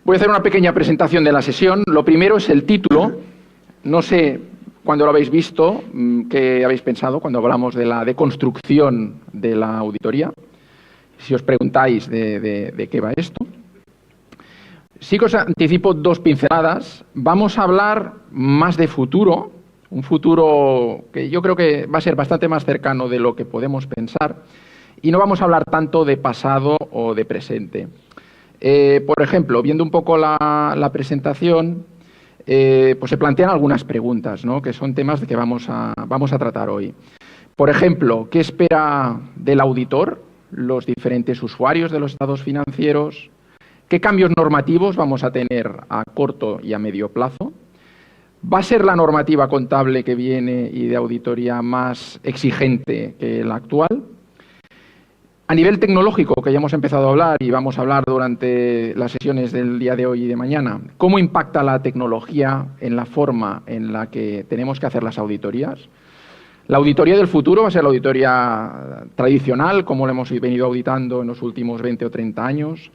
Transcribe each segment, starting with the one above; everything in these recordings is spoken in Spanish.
Voy a hacer una pequeña presentación de la sesión. Lo primero es el título. No sé cuándo lo habéis visto, qué habéis pensado cuando hablamos de la deconstrucción de la auditoría. Si os preguntáis de qué va esto. Sí que os anticipo dos pinceladas. Vamos a hablar más de futuro, un futuro que yo creo que va a ser bastante más cercano de lo que podemos pensar, y no vamos a hablar tanto de pasado o de presente. Por ejemplo, viendo un poco la presentación, pues se plantean algunas preguntas, ¿no?, que son temas que vamos a tratar hoy. Por ejemplo, ¿qué espera del auditor los diferentes usuarios de los estados financieros? ¿Qué cambios normativos vamos a tener a corto y a medio plazo? ¿Va a ser la normativa contable que viene y de auditoría más exigente que la actual? A nivel tecnológico, que ya hemos empezado a hablar y vamos a hablar durante las sesiones del día de hoy y de mañana, ¿cómo impacta la tecnología en la forma en la que tenemos que hacer las auditorías? La auditoría del futuro va a ser la auditoría tradicional, como lo hemos venido auditando en los últimos 20 o 30 años.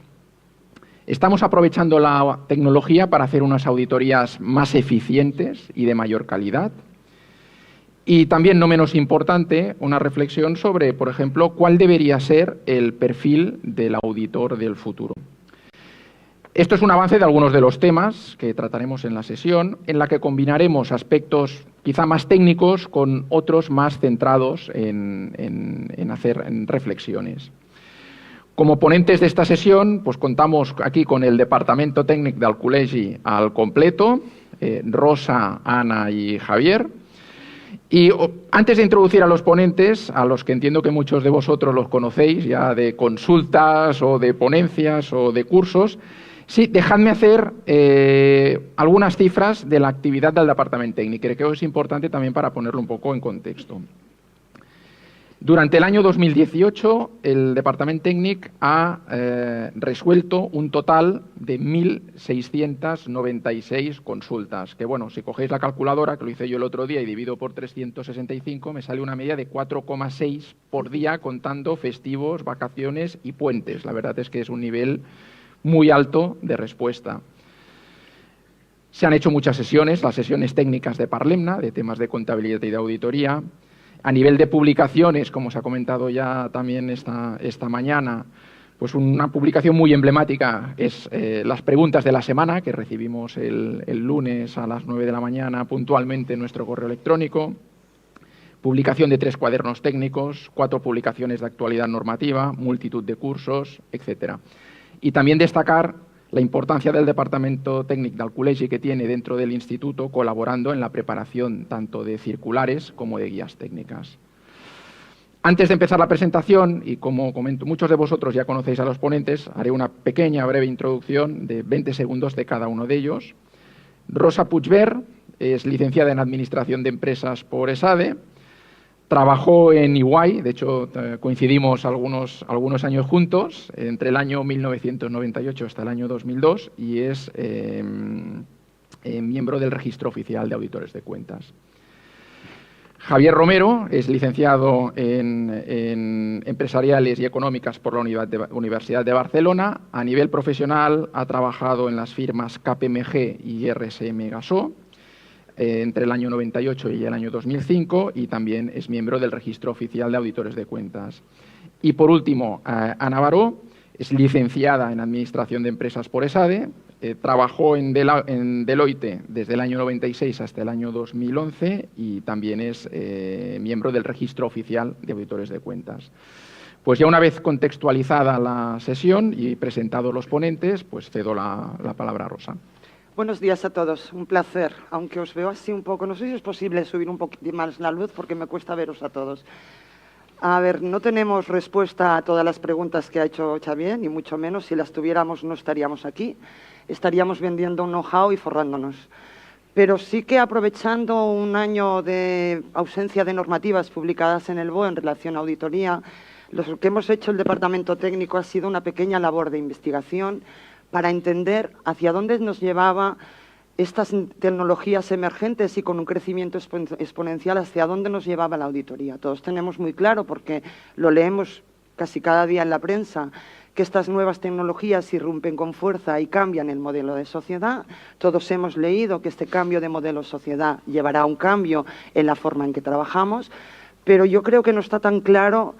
Estamos aprovechando la tecnología para hacer unas auditorías más eficientes y de mayor calidad. Y también, no menos importante, una reflexión sobre, por ejemplo, cuál debería ser el perfil del auditor del futuro. Esto es un avance de algunos de los temas que trataremos en la sesión, en la que combinaremos aspectos quizá más técnicos con otros más centrados en hacer reflexiones. Como ponentes de esta sesión, pues contamos aquí con el Departamento Técnic del Col·legi al completo, Rosa, Ana y Javier. Y antes de introducir a los ponentes, a los que entiendo que muchos de vosotros los conocéis ya de consultas o de ponencias o de cursos, sí, dejadme hacer algunas cifras de la actividad del Departamento Técnic, que creo que es importante también para ponerlo un poco en contexto. Durante el año 2018, el Departamento Técnic ha resuelto un total de 1.696 consultas, que bueno, si cogéis la calculadora, que lo hice yo el otro día y divido por 365, me sale una media de 4,6 por día, contando festivos, vacaciones y puentes. La verdad es que es un nivel muy alto de respuesta. Se han hecho muchas sesiones, las sesiones técnicas de Parlemna, de temas de contabilidad y de auditoría. A nivel de publicaciones, como se ha comentado ya también esta mañana, pues una publicación muy emblemática es las preguntas de la semana, que recibimos el lunes a las 9 de la mañana puntualmente en nuestro correo electrónico. Publicación de 3 cuadernos técnicos, 4 publicaciones de actualidad normativa, multitud de cursos, etcétera. Y también destacar la importancia del Departamento Técnic del Col·legi que tiene dentro del Instituto, colaborando en la preparación tanto de circulares como de guías técnicas. Antes de empezar la presentación, y como comento, muchos de vosotros ya conocéis a los ponentes, haré una pequeña, breve introducción de 20 segundos de cada uno de ellos. Rosa Puigvert es licenciada en Administración de Empresas por ESADE. Trabajó en EY, de hecho coincidimos algunos años juntos, entre el año 1998 hasta el año 2002, y es miembro del Registro Oficial de Auditores de Cuentas. Javier Romero es licenciado en Empresariales y Económicas por la Universidad de Barcelona. A nivel profesional ha trabajado en las firmas KPMG y RSM Gasó entre el año 98 y el año 2005, y también es miembro del Registro Oficial de Auditores de Cuentas. Y por último, Ana Baró es licenciada en Administración de Empresas por ESADE, trabajó en Deloitte desde el año 96 hasta el año 2011 y también es miembro del Registro Oficial de Auditores de Cuentas. Pues ya una vez contextualizada la sesión y presentados los ponentes, pues cedo la palabra a Rosa. Buenos días a todos, un placer, aunque os veo así un poco, no sé si es posible subir un poquito más la luz porque me cuesta veros a todos. A ver, no tenemos respuesta a todas las preguntas que ha hecho Xavier, ni mucho menos, si las tuviéramos no estaríamos aquí, estaríamos vendiendo un know-how y forrándonos. Pero sí que aprovechando un año de ausencia de normativas publicadas en el BOE en relación a auditoría, lo que hemos hecho el Departamento Técnico ha sido una pequeña labor de investigación para entender hacia dónde nos llevaba estas tecnologías emergentes y con un crecimiento exponencial, hacia dónde nos llevaba la auditoría. Todos tenemos muy claro, porque lo leemos casi cada día en la prensa, que estas nuevas tecnologías irrumpen con fuerza y cambian el modelo de sociedad. Todos hemos leído que este cambio de modelo de sociedad llevará a un cambio en la forma en que trabajamos, pero yo creo que no está tan claro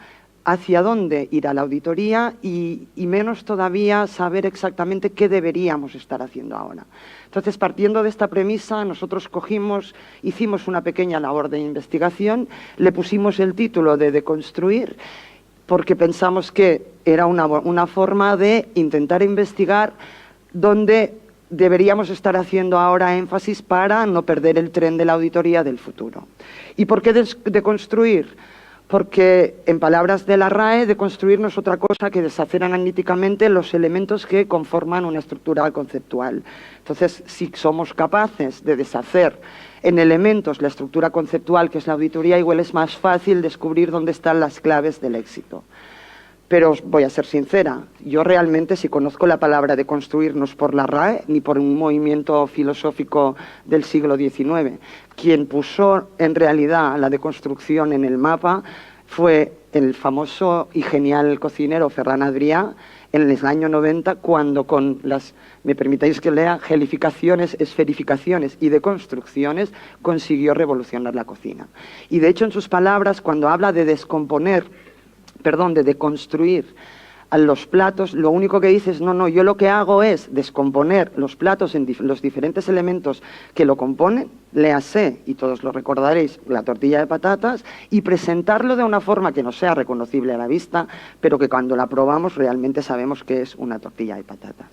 hacia dónde irá la auditoría y menos todavía saber exactamente qué deberíamos estar haciendo ahora. Entonces, partiendo de esta premisa, nosotros hicimos una pequeña labor de investigación, le pusimos el título de Deconstruir, porque pensamos que era una forma de intentar investigar dónde deberíamos estar haciendo ahora énfasis para no perder el tren de la auditoría del futuro. ¿Y por qué deconstruir? Porque, en palabras de la RAE, deconstruir no es otra cosa que deshacer analíticamente los elementos que conforman una estructura conceptual. Entonces, si somos capaces de deshacer en elementos la estructura conceptual, que es la auditoría, igual es más fácil descubrir dónde están las claves del éxito. Pero voy a ser sincera, yo realmente, si conozco la palabra deconstruir, no es por la RAE ni por un movimiento filosófico del siglo XIX. Quien puso en realidad la deconstrucción en el mapa fue el famoso y genial cocinero Ferran Adrià en el año 90, cuando con las, me permitáis que lea, gelificaciones, esferificaciones y deconstrucciones consiguió revolucionar la cocina. Y de hecho, en sus palabras, cuando habla de de deconstruir a los platos, lo único que dice es, no, yo lo que hago es descomponer los platos en los diferentes elementos que lo componen, léase, y todos lo recordaréis, la tortilla de patatas, y presentarlo de una forma que no sea reconocible a la vista, pero que cuando la probamos realmente sabemos que es una tortilla de patatas.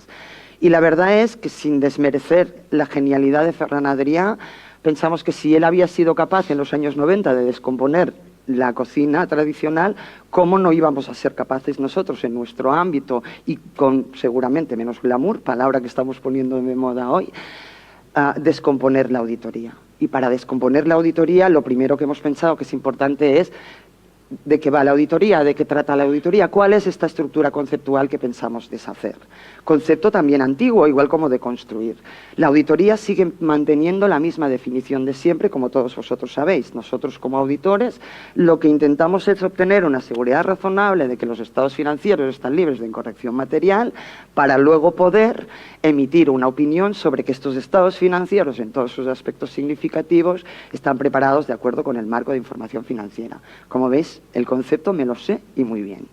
Y la verdad es que, sin desmerecer la genialidad de Ferran Adrià, pensamos que si él había sido capaz en los años 90 de descomponer la cocina tradicional, ¿cómo no íbamos a ser capaces nosotros en nuestro ámbito y con seguramente menos glamour, palabra que estamos poniendo de moda hoy, a descomponer la auditoría? Y para descomponer la auditoría, lo primero que hemos pensado que es importante es de qué va la auditoría, de qué trata la auditoría, cuál es esta estructura conceptual que pensamos deshacer. Concepto también antiguo, igual como de construir. La auditoría sigue manteniendo la misma definición de siempre, como todos vosotros sabéis. Nosotros, como auditores, lo que intentamos es obtener una seguridad razonable de que los estados financieros están libres de incorrección material, para luego poder emitir una opinión sobre que estos estados financieros, en todos sus aspectos significativos, están preparados de acuerdo con el marco de información financiera. Como veis, el concepto me lo sé y muy bien.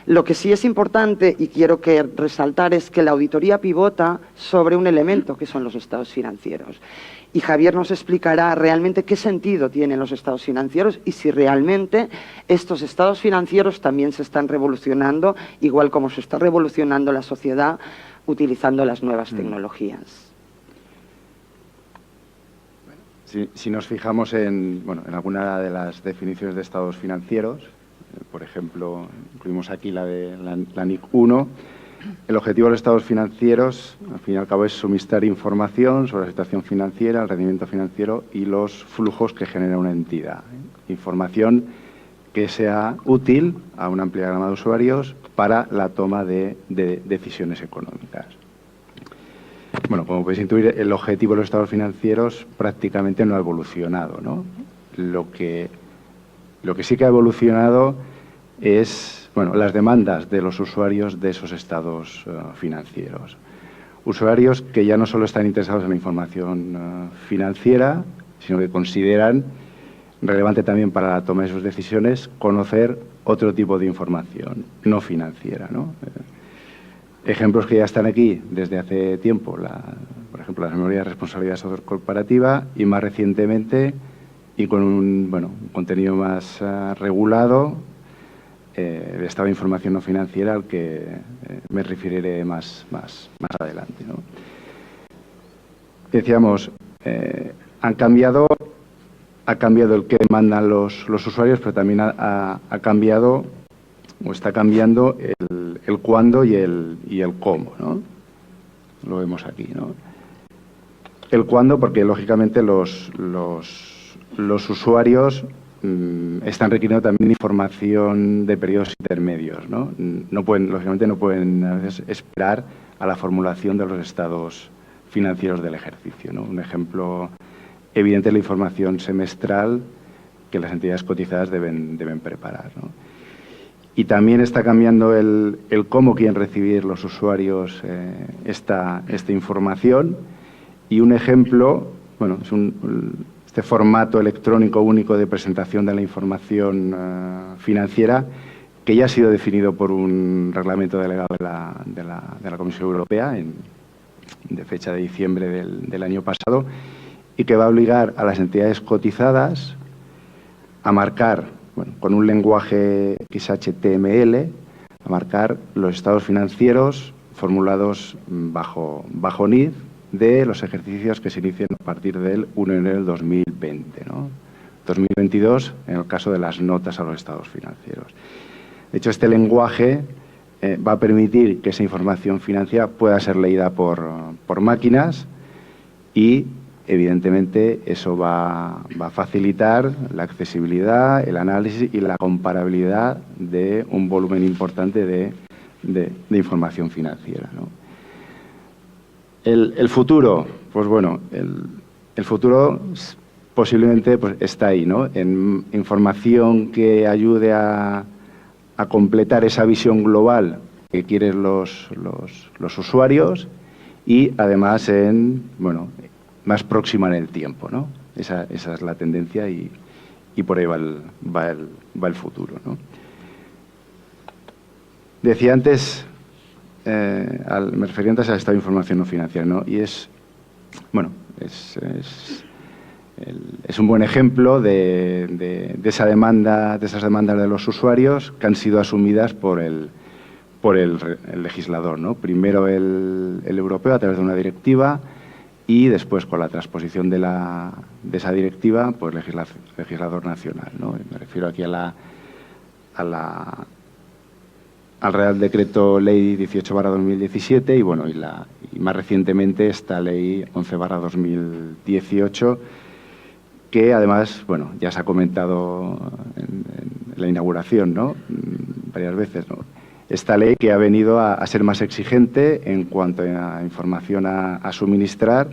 Lo que sí es importante y quiero resaltar es que la auditoría pivota sobre un elemento que son los estados financieros. Y Javier nos explicará realmente qué sentido tienen los estados financieros y si realmente estos estados financieros también se están revolucionando, igual como se está revolucionando la sociedad utilizando las nuevas tecnologías. Si nos fijamos en alguna de las definiciones de estados financieros, por ejemplo, incluimos aquí la de la NIC 1, el objetivo de los estados financieros, al fin y al cabo, es suministrar información sobre la situación financiera, el rendimiento financiero y los flujos que genera una entidad. Información que sea útil a una amplia gama de usuarios para la toma de decisiones económicas. Bueno, como podéis intuir, el objetivo de los estados financieros prácticamente no ha evolucionado, ¿no? Lo que sí que ha evolucionado es, las demandas de los usuarios de esos estados financieros. Usuarios que ya no solo están interesados en la información financiera, sino que consideran relevante también para la toma de sus decisiones conocer otro tipo de información no financiera, ¿no? Ejemplos que ya están aquí desde hace tiempo, por ejemplo, las memorias de responsabilidad social corporativa y más recientemente y con un contenido más regulado, el estado de información no financiera al que me referiré más adelante, ¿no? Decíamos, ha cambiado el que demandan los usuarios, pero también ha cambiado o está cambiando el cuándo y el cómo, ¿no? Lo vemos aquí, ¿no? El cuándo, porque lógicamente los usuarios están requiriendo también información de periodos intermedios, ¿no? Lógicamente no pueden a veces esperar a la formulación de los estados financieros del ejercicio, ¿no? Un ejemplo evidente es la información semestral que las entidades cotizadas deben preparar, ¿no? Y también está cambiando el cómo quieren recibir los usuarios esta información. Y un ejemplo, bueno, es este formato electrónico único de presentación de la información financiera, que ya ha sido definido por un reglamento delegado de la Comisión Europea de fecha de diciembre del año pasado, y que va a obligar a las entidades cotizadas a marcar, bueno, con un lenguaje XHTML, a marcar los estados financieros formulados bajo NIF de los ejercicios que se inician a partir del 1 de enero del 2020, ¿no? 2022, en el caso de las notas a los estados financieros. De hecho, este lenguaje va a permitir que esa información financiera pueda ser leída por máquinas y, evidentemente, eso va a facilitar la accesibilidad, el análisis y la comparabilidad de un volumen importante de información financiera, ¿no? El futuro, pues bueno, el futuro posiblemente pues, está ahí, ¿no? En información que ayude a completar esa visión global que quieren los usuarios y además más próxima en el tiempo, ¿no? Esa es la tendencia y por ahí va el futuro, ¿no? Decía antes, me refería antes al estado de información no financiera, ¿no? Y es un buen ejemplo de esas demandas de los usuarios que han sido asumidas por el legislador, ¿no? Primero el europeo a través de una directiva y después con la transposición de esa directiva, pues el legislador nacional, ¿no? Me refiero aquí al Real Decreto Ley 18/2017 y más recientemente esta Ley 11/2018, que además, bueno, ya se ha comentado en la inauguración, ¿no? Varias veces, ¿no? Esta ley que ha venido a ser más exigente en cuanto a información a suministrar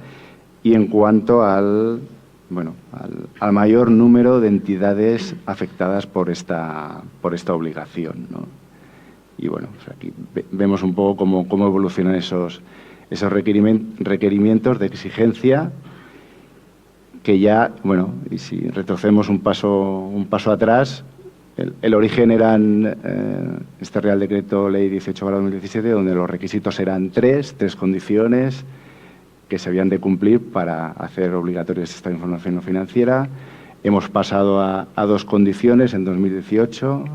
y en cuanto al mayor número de entidades afectadas por esta obligación, ¿no? Y bueno, pues aquí vemos un poco cómo evolucionan esos requerimientos de exigencia que ya, bueno, y si retrocedemos un paso atrás, el origen eran este Real Decreto Ley 18/2017, donde los requisitos eran tres condiciones que se habían de cumplir para hacer obligatoria esta información no financiera. Hemos pasado a dos condiciones en 2018.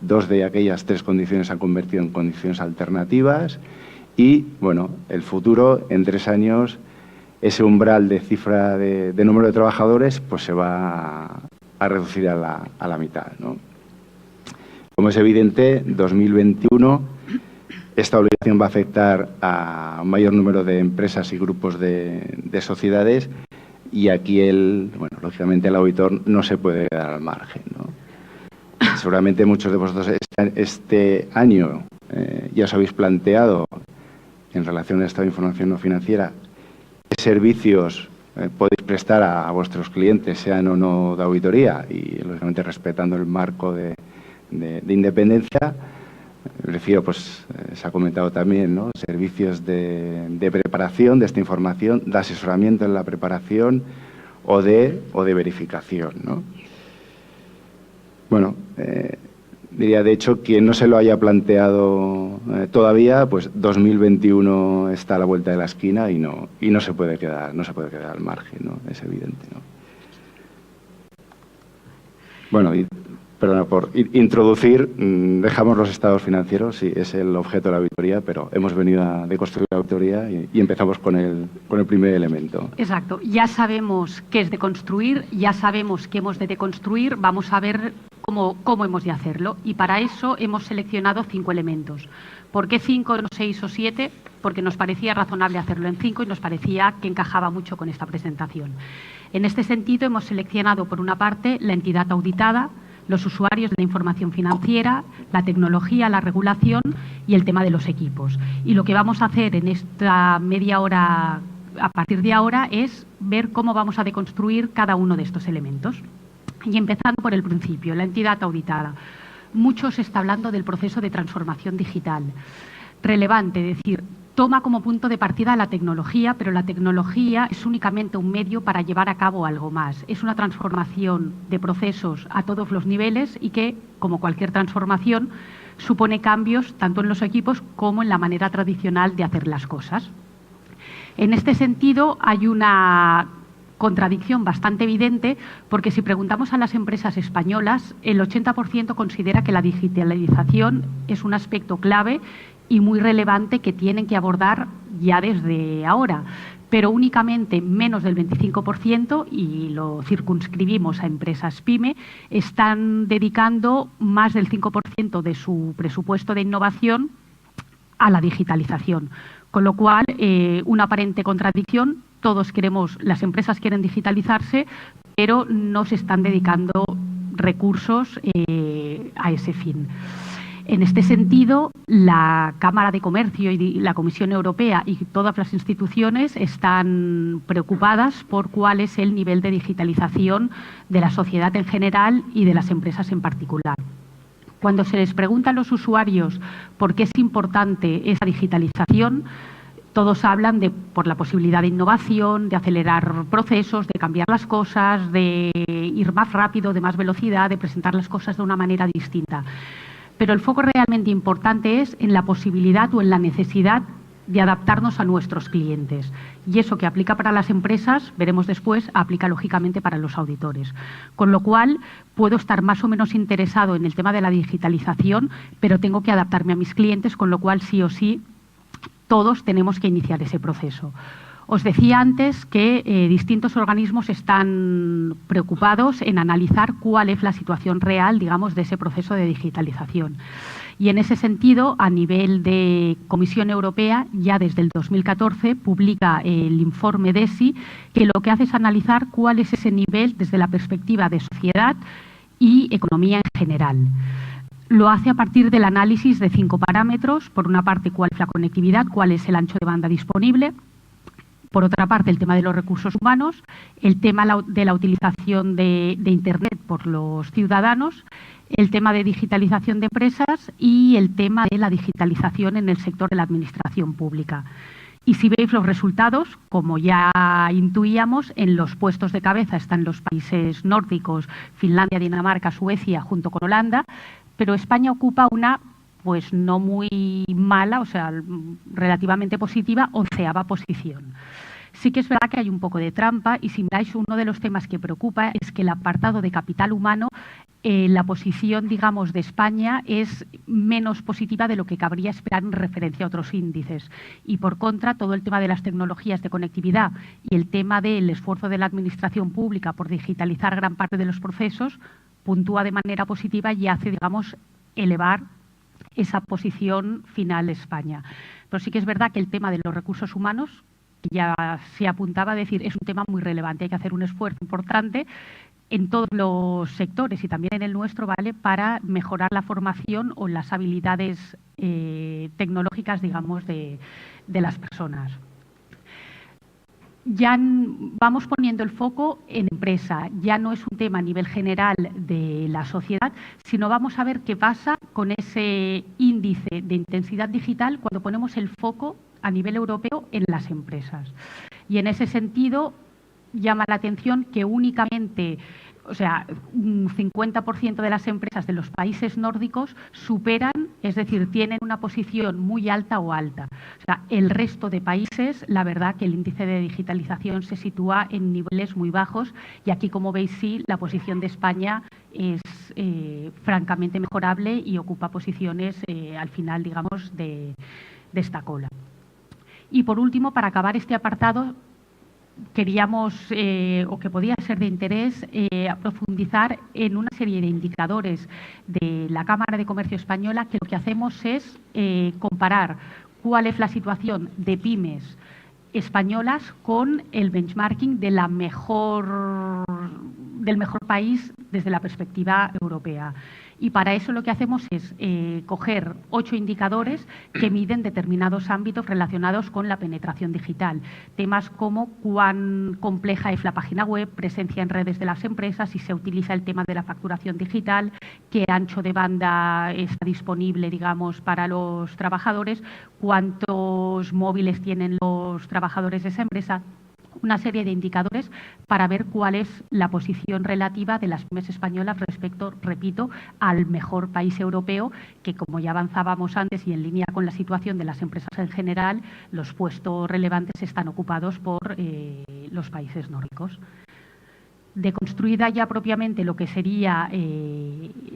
Dos de aquellas tres condiciones se han convertido en condiciones alternativas y, bueno, el futuro, en 3 años, ese umbral de cifra de número de trabajadores pues se va a reducir a la mitad, ¿no? Como es evidente, 2021 esta obligación va a afectar a un mayor número de empresas y grupos de sociedades y aquí lógicamente el auditor no se puede quedar al margen, ¿no? Seguramente muchos de vosotros este año ya os habéis planteado en relación a esta información no financiera qué servicios podéis prestar a vuestros clientes, sean o no de auditoría y lógicamente respetando el marco de independencia. Me refiero, pues se ha comentado también, ¿no? Servicios de preparación de esta información, de asesoramiento en la preparación o de verificación, ¿no? Bueno, diría, de hecho, quien no se lo haya planteado todavía, pues 2021 está a la vuelta de la esquina y no se puede quedar al margen, ¿no? Es evidente, ¿no? Bueno, perdona por introducir, dejamos los estados financieros, sí, es el objeto de la auditoría, pero hemos venido a deconstruir la auditoría y empezamos con el primer elemento. Exacto, ya sabemos qué es deconstruir, ya sabemos qué hemos de deconstruir, vamos a ver cómo hemos de hacerlo y para eso hemos seleccionado 5 elementos. ¿Por qué 5, no 6 o 7? Porque nos parecía razonable hacerlo en 5 y nos parecía que encajaba mucho con esta presentación. En este sentido hemos seleccionado por una parte la entidad auditada, los usuarios de la información financiera, la tecnología, la regulación y el tema de los equipos. Y lo que vamos a hacer en esta media hora, a partir de ahora, es ver cómo vamos a deconstruir cada uno de estos elementos. Y empezando por el principio, la entidad auditada. mucho se está hablando del proceso de transformación digital. Relevante, es decir, toma como punto de partida la tecnología, pero la tecnología es únicamente un medio para llevar a cabo algo más. Es una transformación de procesos a todos los niveles y que, como cualquier transformación, supone cambios tanto en los equipos como en la manera tradicional de hacer las cosas. En este sentido, hay una contradicción bastante evidente, porque si preguntamos a las empresas españolas, el 80% considera que la digitalización es un aspecto clave y muy relevante que tienen que abordar ya desde ahora, pero únicamente menos del 25%, y lo circunscribimos a empresas PYME, están dedicando más del 5% de su presupuesto de innovación a la digitalización. Con lo cual, una aparente contradicción, las empresas quieren digitalizarse, pero no se están dedicando recursos a ese fin. En este sentido, la Cámara de Comercio y la Comisión Europea y todas las instituciones están preocupadas por cuál es el nivel de digitalización de la sociedad en general y de las empresas en particular. Cuando se les pregunta a los usuarios por qué es importante esa digitalización, todos hablan por la posibilidad de innovación, de acelerar procesos, de cambiar las cosas, de ir más rápido, de más velocidad, de presentar las cosas de una manera distinta. Pero el foco realmente importante es en la posibilidad o en la necesidad de adaptarnos a nuestros clientes. Y eso que aplica para las empresas, veremos después, aplica lógicamente para los auditores. Con lo cual, puedo estar más o menos interesado en el tema de la digitalización, pero tengo que adaptarme a mis clientes, con lo cual sí o sí todos tenemos que iniciar ese proceso. Os decía antes que distintos organismos están preocupados en analizar cuál es la situación real, digamos, de ese proceso de digitalización. Y en ese sentido, a nivel de Comisión Europea, ya desde el 2014 publica el informe DESI, que lo que hace es analizar cuál es ese nivel desde la perspectiva de sociedad y economía en general. Lo hace a partir del análisis de 5 parámetros. Por una parte, cuál es la conectividad, cuál es el ancho de banda disponible. Por otra parte, el tema de los recursos humanos, el tema de la utilización de Internet por los ciudadanos, el tema de digitalización de empresas y el tema de la digitalización en el sector de la administración pública. Y si veis los resultados, como ya intuíamos, en los puestos de cabeza están los países nórdicos, Finlandia, Dinamarca, Suecia, junto con Holanda, pero España ocupa una, pues no muy mala, o sea, relativamente positiva, 11ª posición. Sí que es verdad que hay un poco de trampa y si miráis, uno de los temas que preocupa es que el apartado de capital humano, la posición, digamos, de España es menos positiva de lo que cabría esperar en referencia a otros índices. Y por contra, todo el tema de las tecnologías de conectividad y el tema del esfuerzo de la administración pública por digitalizar gran parte de los procesos puntúa de manera positiva y hace, digamos, elevar esa posición final de España. Pero sí que es verdad que el tema de los recursos humanos, que ya se apuntaba a decir, es un tema muy relevante. Hay que hacer un esfuerzo importante en todos los sectores y también en el nuestro, ¿vale?, para mejorar la formación o las habilidades tecnológicas, digamos, de las personas. Ya vamos poniendo el foco en empresa, ya no es un tema a nivel general de la sociedad, sino vamos a ver qué pasa con ese índice de intensidad digital cuando ponemos el foco a nivel europeo en las empresas. Y en ese sentido llama la atención que únicamente, o sea, un 50% de las empresas de los países nórdicos superan, es decir, tienen una posición muy alta o alta. O sea, el resto de países, la verdad que el índice de digitalización se sitúa en niveles muy bajos y aquí, como veis, sí, la posición de España es francamente mejorable y ocupa posiciones al final, digamos, de esta cola. Y por último, para acabar este apartado, queríamos, o que podía ser de interés, profundizar en una serie de indicadores de la Cámara de Comercio Española, que lo que hacemos es comparar cuál es la situación de pymes españolas con el benchmarking de del mejor país desde la perspectiva europea. Y para eso lo que hacemos es coger 8 indicadores que miden determinados ámbitos relacionados con la penetración digital. Temas como cuán compleja es la página web, presencia en redes de las empresas, si se utiliza el tema de la facturación digital, qué ancho de banda está disponible, digamos, para los trabajadores, cuántos móviles tienen los trabajadores de esa empresa. Una serie de indicadores para ver cuál es la posición relativa de las pymes españolas respecto, repito, al mejor país europeo, que como ya avanzábamos antes y en línea con la situación de las empresas en general, los puestos relevantes están ocupados por los países nórdicos. Deconstruida ya propiamente lo que sería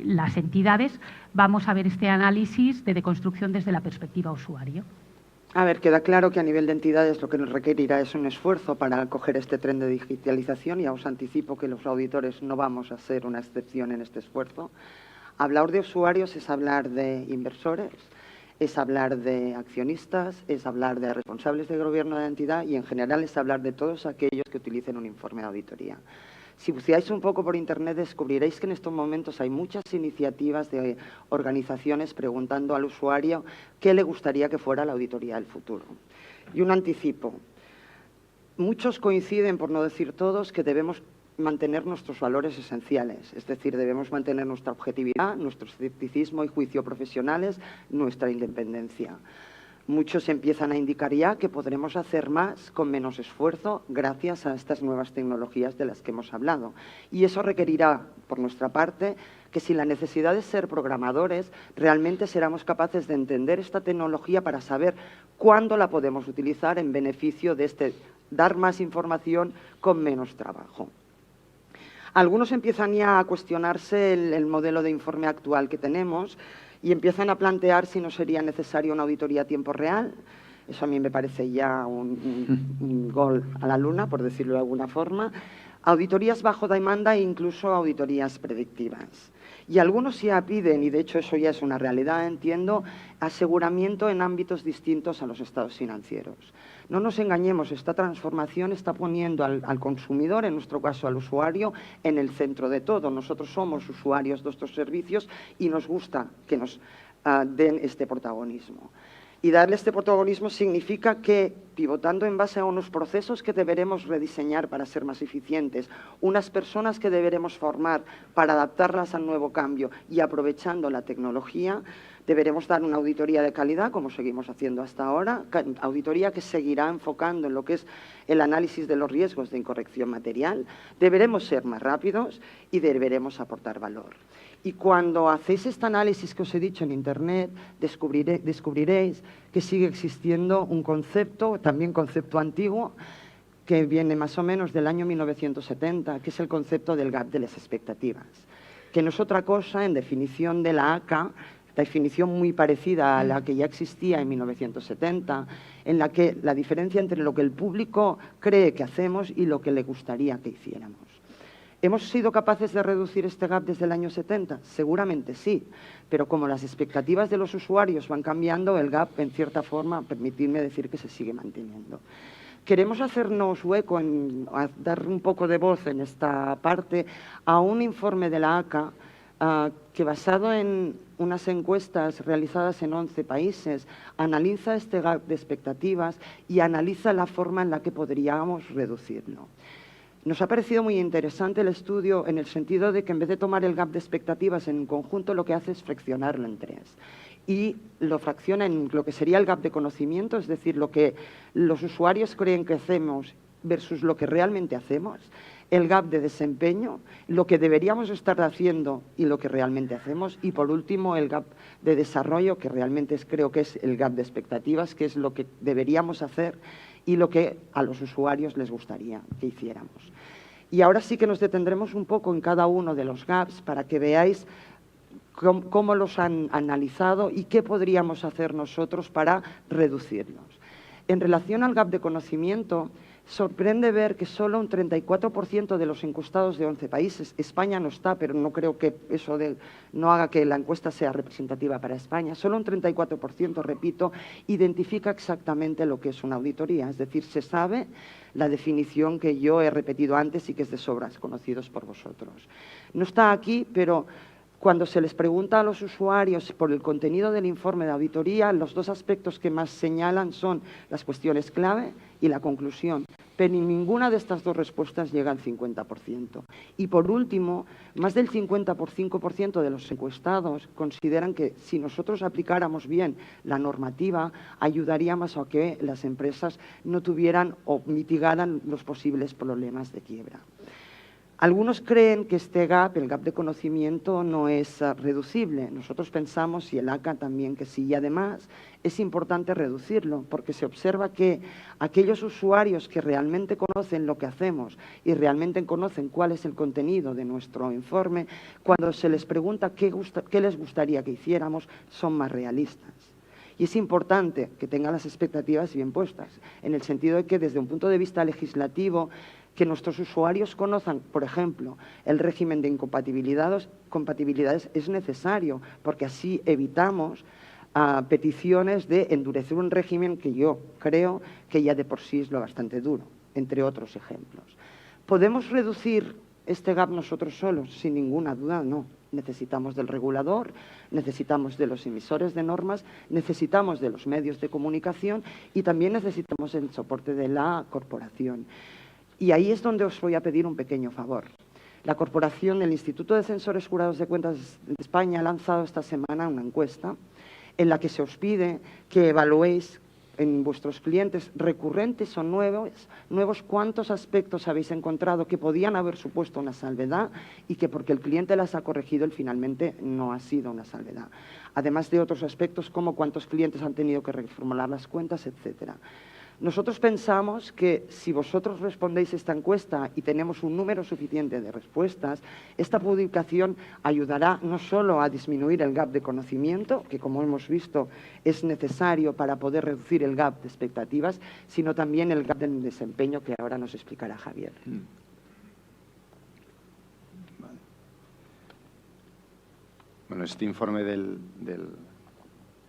las entidades, vamos a ver este análisis de deconstrucción desde la perspectiva usuario. A ver, queda claro que a nivel de entidades lo que nos requerirá es un esfuerzo para coger este tren de digitalización. Ya os anticipo que los auditores no vamos a ser una excepción en este esfuerzo. Hablar de usuarios es hablar de inversores, es hablar de accionistas, es hablar de responsables de gobierno de la entidad y en general es hablar de todos aquellos que utilicen un informe de auditoría. Si buceáis un poco por Internet descubriréis que en estos momentos hay muchas iniciativas de organizaciones preguntando al usuario qué le gustaría que fuera la auditoría del futuro. Y un anticipo. Muchos coinciden, por no decir todos, que debemos mantener nuestros valores esenciales, es decir, debemos mantener nuestra objetividad, nuestro escepticismo y juicio profesionales, nuestra independencia. Muchos empiezan a indicar ya que podremos hacer más con menos esfuerzo gracias a estas nuevas tecnologías de las que hemos hablado. Y eso requerirá, por nuestra parte, que si la necesidad de ser programadores, realmente seramos capaces de entender esta tecnología para saber cuándo la podemos utilizar en beneficio de dar más información con menos trabajo. Algunos empiezan ya a cuestionarse el modelo de informe actual que tenemos y empiezan a plantear si no sería necesaria una auditoría a tiempo real. Eso a mí me parece ya un gol a la luna, por decirlo de alguna forma. Auditorías bajo demanda e incluso auditorías predictivas. Y algunos ya piden, y de hecho eso ya es una realidad, entiendo, aseguramiento en ámbitos distintos a los estados financieros. No nos engañemos, esta transformación está poniendo al consumidor, en nuestro caso al usuario, en el centro de todo. Nosotros somos usuarios de estos servicios y nos gusta que nos den este protagonismo. Y darle este protagonismo significa que, pivotando en base a unos procesos que deberemos rediseñar para ser más eficientes, unas personas que deberemos formar para adaptarlas al nuevo cambio y aprovechando la tecnología, deberemos dar una auditoría de calidad, como seguimos haciendo hasta ahora, auditoría que seguirá enfocando en lo que es el análisis de los riesgos de incorrección material. Deberemos ser más rápidos y deberemos aportar valor. Y cuando hacéis este análisis que os he dicho en Internet, descubriréis que sigue existiendo un concepto, también concepto antiguo, que viene más o menos del año 1970, que es el concepto del gap de las expectativas, que no es otra cosa, en definición de la ACA, definición muy parecida a la que ya existía en 1970, en la que la diferencia entre lo que el público cree que hacemos y lo que le gustaría que hiciéramos. ¿Hemos sido capaces de reducir este gap desde el año 70? Seguramente sí, pero como las expectativas de los usuarios van cambiando, el gap, en cierta forma, permitidme decir que se sigue manteniendo. Queremos hacernos hueco, dar un poco de voz en esta parte, a un informe de la ACA que, basado en unas encuestas realizadas en 11 países, analiza este gap de expectativas y analiza la forma en la que podríamos reducirlo. Nos ha parecido muy interesante el estudio en el sentido de que en vez de tomar el gap de expectativas en conjunto, lo que hace es fraccionarlo en 3. Y lo fracciona en lo que sería el gap de conocimiento, es decir, lo que los usuarios creen que hacemos versus lo que realmente hacemos, el gap de desempeño, lo que deberíamos estar haciendo y lo que realmente hacemos, y por último el gap de desarrollo, que realmente creo que es el gap de expectativas, que es lo que deberíamos hacer y lo que a los usuarios les gustaría que hiciéramos. Y ahora sí que nos detendremos un poco en cada uno de los gaps para que veáis cómo los han analizado y qué podríamos hacer nosotros para reducirlos. En relación al gap de conocimiento, sorprende ver que solo un 34% de los encuestados de 11 países, España no está, pero no creo que eso no haga que la encuesta sea representativa para España, solo un 34%, repito, identifica exactamente lo que es una auditoría, es decir, se sabe la definición que yo he repetido antes y que es de sobras, conocidos por vosotros. No está aquí, pero Cuando se les pregunta a los usuarios por el contenido del informe de auditoría, los dos aspectos que más señalan son las cuestiones clave y la conclusión, pero ninguna de estas dos respuestas llega al 50%. Y por último, más del 50% de los encuestados consideran que si nosotros aplicáramos bien la normativa, ayudaría más a que las empresas no tuvieran o mitigaran los posibles problemas de quiebra. Algunos creen que este gap, el gap de conocimiento, no es reducible. Nosotros pensamos, y el ACA también, que sí. Y además es importante reducirlo, porque se observa que aquellos usuarios que realmente conocen lo que hacemos y realmente conocen cuál es el contenido de nuestro informe, cuando se les pregunta qué les gustaría que hiciéramos, son más realistas. Y es importante que tengan las expectativas bien puestas, en el sentido de que desde un punto de vista legislativo, que nuestros usuarios conozcan, por ejemplo, el régimen de incompatibilidades es necesario, porque así evitamos peticiones de endurecer un régimen que yo creo que ya de por sí es lo bastante duro, entre otros ejemplos. ¿Podemos reducir este gap nosotros solos? Sin ninguna duda, no. Necesitamos del regulador, necesitamos de los emisores de normas, necesitamos de los medios de comunicación y también necesitamos el soporte de la corporación. Y ahí es donde os voy a pedir un pequeño favor. La corporación, el Instituto de Censores Jurados de Cuentas de España, ha lanzado esta semana una encuesta en la que se os pide que evaluéis en vuestros clientes recurrentes o nuevos cuántos aspectos habéis encontrado que podían haber supuesto una salvedad y que porque el cliente las ha corregido, finalmente no ha sido una salvedad. Además de otros aspectos como cuántos clientes han tenido que reformular las cuentas, etcétera. Nosotros pensamos que si vosotros respondéis esta encuesta y tenemos un número suficiente de respuestas, esta publicación ayudará no solo a disminuir el gap de conocimiento, que como hemos visto es necesario para poder reducir el gap de expectativas, sino también el gap del desempeño que ahora nos explicará Javier. Vale. Bueno, este informe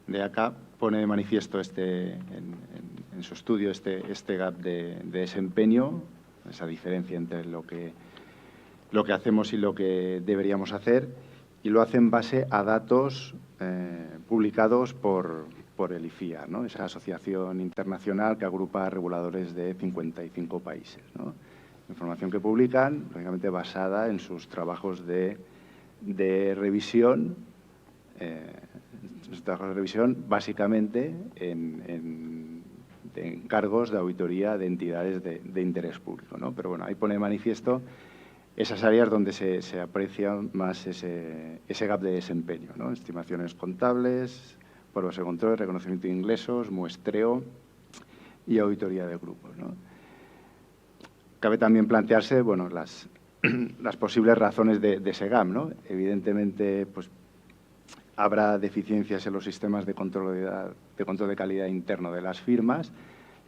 de ACA pone de manifiesto en su estudio este gap de desempeño, esa diferencia entre lo que hacemos y lo que deberíamos hacer, y lo hace en base a datos publicados por el IFIA, ¿no? Esa asociación internacional que agrupa a reguladores de 55 países, ¿no? Información que publican, lógicamente basada en sus trabajos de revisión, básicamente en encargos de auditoría de entidades de interés público, ¿no? Pero bueno, ahí pone de manifiesto esas áreas donde se aprecia más ese gap de desempeño, ¿no? Estimaciones contables, pruebas de control, reconocimiento de ingresos, muestreo y auditoría de grupos, ¿no? Cabe también plantearse, bueno, las posibles razones de ese gap, ¿no? Evidentemente, pues habrá deficiencias en los sistemas de control de calidad interno de las firmas,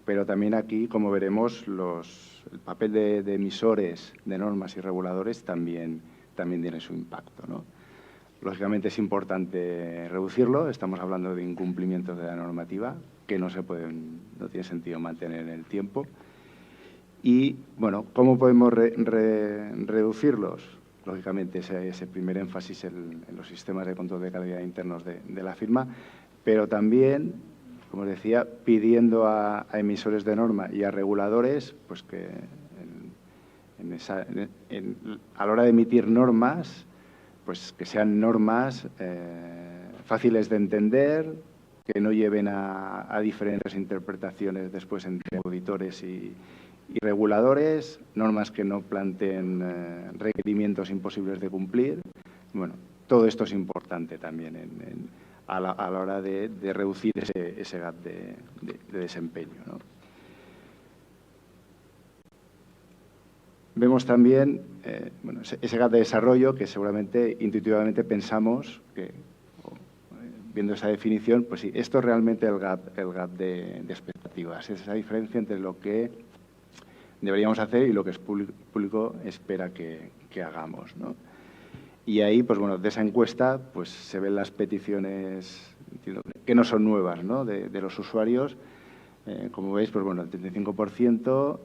pero también aquí, como veremos, el papel de emisores de normas y reguladores también tiene su impacto, ¿no? Lógicamente es importante reducirlo, estamos hablando de incumplimientos de la normativa que no tiene sentido mantener en el tiempo. Y, bueno, ¿cómo podemos reducirlos? Lógicamente, ese primer énfasis en los sistemas de control de calidad internos de la firma, pero también, como decía, pidiendo a emisores de norma y a reguladores pues que a la hora de emitir normas, pues que sean normas fáciles de entender, que no lleven a diferentes interpretaciones después entre auditores y reguladores, normas que no planteen requerimientos imposibles de cumplir. Bueno, todo esto es importante también a la hora de reducir ese gap de desempeño, ¿no? Vemos también bueno, ese gap de desarrollo que seguramente intuitivamente pensamos que, viendo esa definición, pues sí, esto es realmente el gap de expectativas, es esa diferencia entre lo que deberíamos hacer y lo que el público espera que hagamos, ¿no? Y ahí, pues bueno, de esa encuesta pues se ven las peticiones que no son nuevas, ¿no? de los usuarios. Como veis, pues bueno, el 35%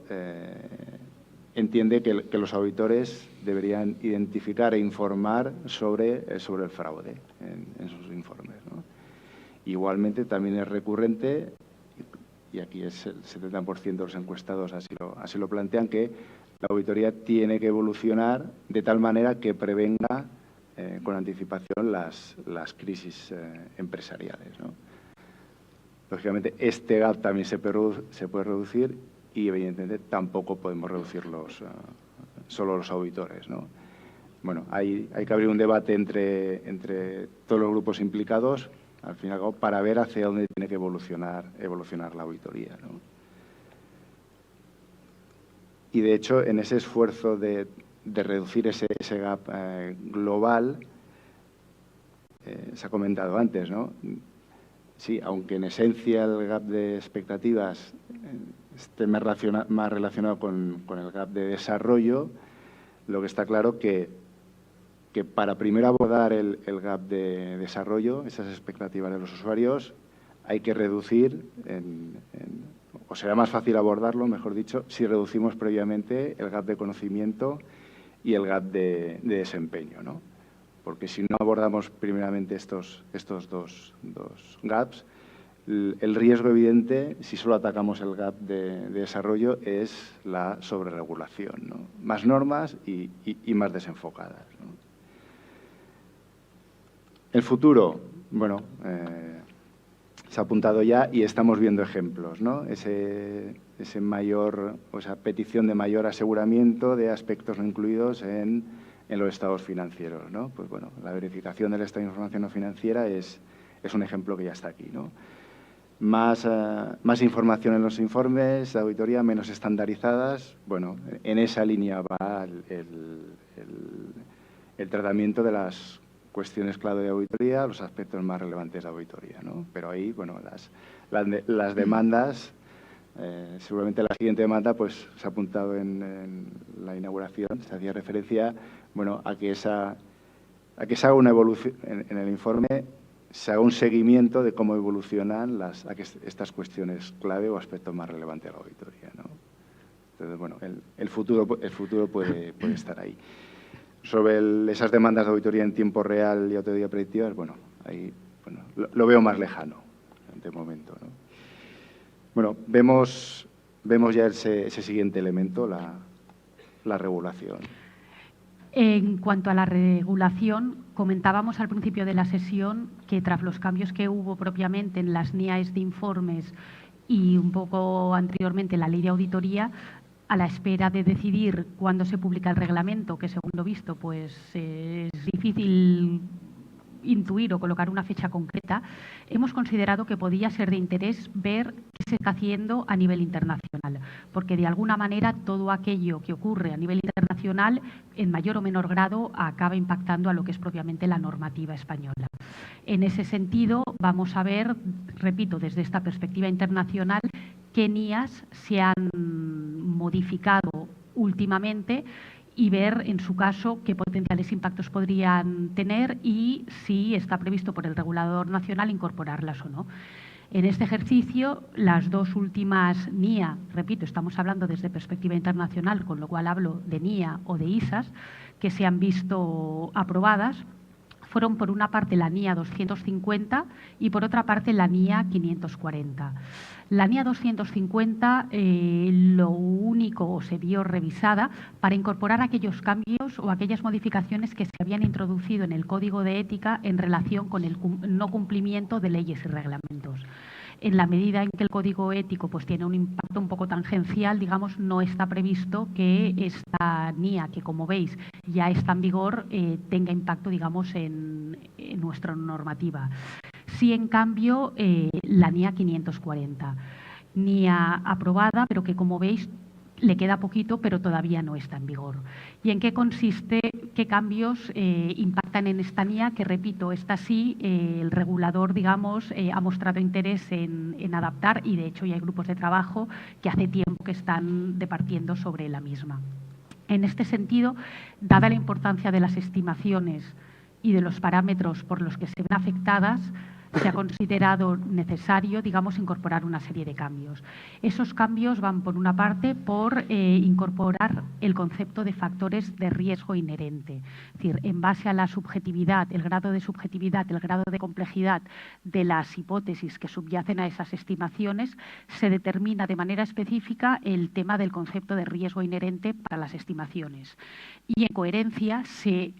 entiende que los auditores deberían identificar e informar sobre el fraude en sus informes, ¿no? Igualmente, también es recurrente, y aquí es el 70% de los encuestados así lo plantean, que la auditoría tiene que evolucionar de tal manera que prevenga con anticipación las crisis empresariales, ¿no? Lógicamente, este gap también se puede reducir y, evidentemente, tampoco podemos reducirlos solo los auditores, ¿no? Bueno, hay que abrir un debate entre todos los grupos implicados, al fin y al cabo, para ver hacia dónde tiene que evolucionar la auditoría, ¿no? Y, de hecho, en ese esfuerzo de reducir ese gap global, se ha comentado antes, ¿no? Sí, aunque en esencia el gap de expectativas esté más relacionado con el gap de desarrollo, lo que está claro que para primero abordar el gap de desarrollo, esas expectativas de los usuarios, hay que reducir, o será más fácil abordarlo, mejor dicho, si reducimos previamente el gap de conocimiento y el gap de desempeño, ¿no? Porque si no abordamos primeramente estos dos gaps, el riesgo evidente, si solo atacamos el gap de desarrollo, es la sobreregulación, ¿no? Más normas y más desenfocadas, ¿no? El futuro, bueno, se ha apuntado ya y estamos viendo ejemplos, ¿no? Esa petición de mayor aseguramiento de aspectos no incluidos en los estados financieros, ¿no? Pues bueno, la verificación del estado de información no financiera es un ejemplo que ya está aquí, ¿no? Más información en los informes de auditoría, menos estandarizadas. Bueno, en esa línea va el tratamiento de las cuestiones clave de auditoría, los aspectos más relevantes de auditoría, ¿no? Pero ahí, bueno, las demandas, seguramente la siguiente demanda, pues se ha apuntado en la inauguración, se hacía referencia, bueno, a que se haga una evolución en el informe, se haga un seguimiento de cómo evolucionan estas cuestiones clave o aspectos más relevantes de la auditoría, ¿no? Entonces, bueno, el futuro puede estar ahí. Sobre esas demandas de auditoría en tiempo real y auditoría predictivas, bueno, ahí lo veo más lejano de momento, ¿no? Bueno, vemos ya ese siguiente elemento, la regulación. En cuanto a la regulación, comentábamos al principio de la sesión que tras los cambios que hubo propiamente en las NIAEs de informes y un poco anteriormente la ley de auditoría, a la espera de decidir cuándo se publica el reglamento, que según lo visto pues es difícil intuir o colocar una fecha concreta, hemos considerado que podía ser de interés ver qué se está haciendo a nivel internacional, porque de alguna manera todo aquello que ocurre a nivel internacional, en mayor o menor grado, acaba impactando a lo que es propiamente la normativa española. En ese sentido, vamos a ver, repito, desde esta perspectiva internacional, qué NIAs se han modificado últimamente y ver, en su caso, qué potenciales impactos podrían tener y si está previsto por el regulador nacional incorporarlas o no. En este ejercicio, las dos últimas NIA, repito, estamos hablando desde perspectiva internacional, con lo cual hablo de NIA o de ISAs, que se han visto aprobadas, fueron por una parte la NIA 250 y por otra parte la NIA 540. La NIA 250 lo único o se vio revisada para incorporar aquellos cambios o aquellas modificaciones que se habían introducido en el Código de Ética en relación con el no cumplimiento de leyes y reglamentos. En la medida en que el código ético pues tiene un impacto un poco tangencial, digamos, no está previsto que esta NIA, que como veis ya está en vigor, tenga impacto, digamos, en nuestra normativa. Sí, en cambio, la NIA 540, NIA aprobada, pero que como veis le queda poquito, pero todavía no está en vigor. ¿Y en qué consiste, qué cambios impactan en esta NIA? Que, repito, esta sí, el regulador, digamos, ha mostrado interés en adaptar y, de hecho, ya hay grupos de trabajo que hace tiempo que están departiendo sobre la misma. En este sentido, dada la importancia de las estimaciones y de los parámetros por los que se ven afectadas, se ha considerado necesario, digamos, incorporar una serie de cambios. Esos cambios van, por una parte, por incorporar el concepto de factores de riesgo inherente. Es decir, en base a la subjetividad, el grado de subjetividad, el grado de complejidad de las hipótesis que subyacen a esas estimaciones, se determina de manera específica el tema del concepto de riesgo inherente para las estimaciones. Y en coherencia,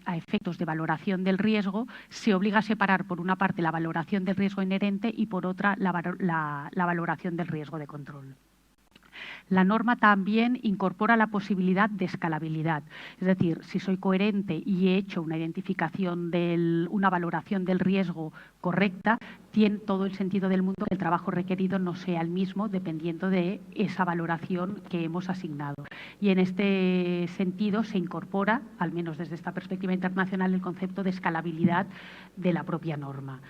a efectos de valoración del riesgo, se obliga a separar, por una parte, la valoración del riesgo inherente y, por otra, la valoración del riesgo de control. La norma también incorpora la posibilidad de escalabilidad. Es decir, si soy coherente y he hecho una identificación, una valoración del riesgo correcta, tiene todo el sentido del mundo que el trabajo requerido no sea el mismo dependiendo de esa valoración que hemos asignado. Y en este sentido se incorpora, al menos desde esta perspectiva internacional, el concepto de escalabilidad de la propia norma.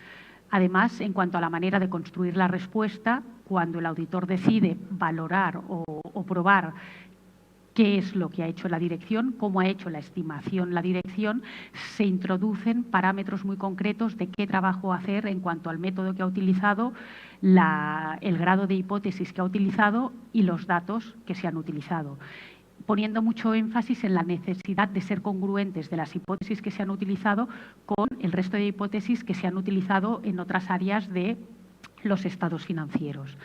Además, en cuanto a la manera de construir la respuesta, cuando el auditor decide valorar o probar qué es lo que ha hecho la dirección, cómo ha hecho la estimación la dirección, se introducen parámetros muy concretos de qué trabajo hacer en cuanto al método que ha utilizado, el grado de hipótesis que ha utilizado y los datos que se han utilizado, poniendo mucho énfasis en la necesidad de ser congruentes de las hipótesis que se han utilizado con el resto de hipótesis que se han utilizado en otras áreas de los estados financieros.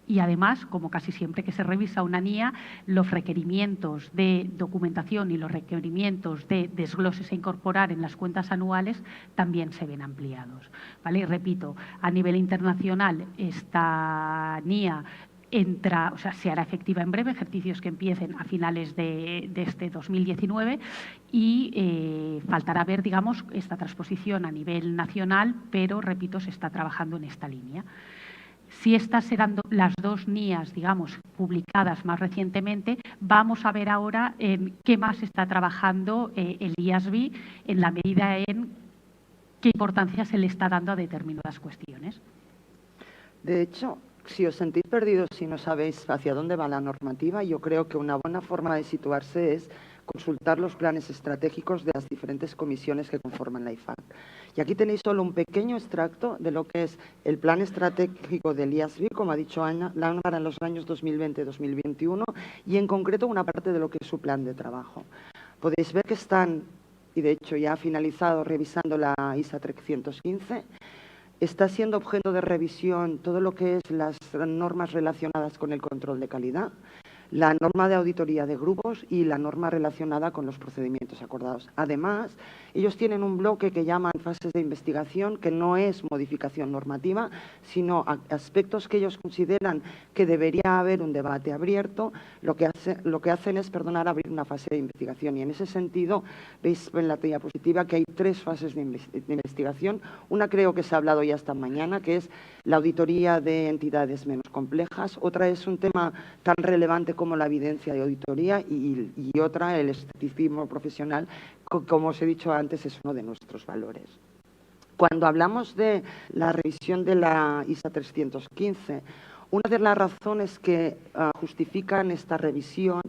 Y además, como casi siempre que se revisa una NIA, los requerimientos de documentación y los requerimientos de desgloses a incorporar en las cuentas anuales también se ven ampliados, ¿vale? Y repito, a nivel internacional esta NIA se hará efectiva en breve, ejercicios que empiecen a finales de este 2019 y faltará ver, digamos, esta transposición a nivel nacional, pero, repito, se está trabajando en esta línea. Si estas serán las dos NIAs, digamos, publicadas más recientemente, vamos a ver ahora en qué más está trabajando el IASB en la medida en qué importancia se le está dando a determinadas cuestiones. De hecho, si os sentís perdidos y no sabéis hacia dónde va la normativa, yo creo que una buena forma de situarse es consultar los planes estratégicos de las diferentes comisiones que conforman la IFAC. Y aquí tenéis solo un pequeño extracto de lo que es el plan estratégico del IASB, como ha dicho Ana, para los años 2020-2021, y en concreto una parte de lo que es su plan de trabajo. Podéis ver que están, y de hecho ya ha finalizado revisando la ISA 315, está siendo objeto de revisión todo lo que es las normas relacionadas con el control de calidad, la norma de auditoría de grupos y la norma relacionada con los procedimientos acordados. Además, ellos tienen un bloque que llaman fases de investigación, que no es modificación normativa, sino aspectos que ellos consideran que debería haber un debate abierto. Lo que hacen es, abrir una fase de investigación. Y en ese sentido, veis en la diapositiva que hay 3 fases de investigación. Una creo que se ha hablado ya esta mañana, que es la auditoría de entidades menos complejas. Otra es un tema tan relevante como la evidencia de auditoría y otra, el escepticismo profesional, como os he dicho antes, es uno de nuestros valores. Cuando hablamos de la revisión de la ISA 315, una de las razones que justifican esta revisión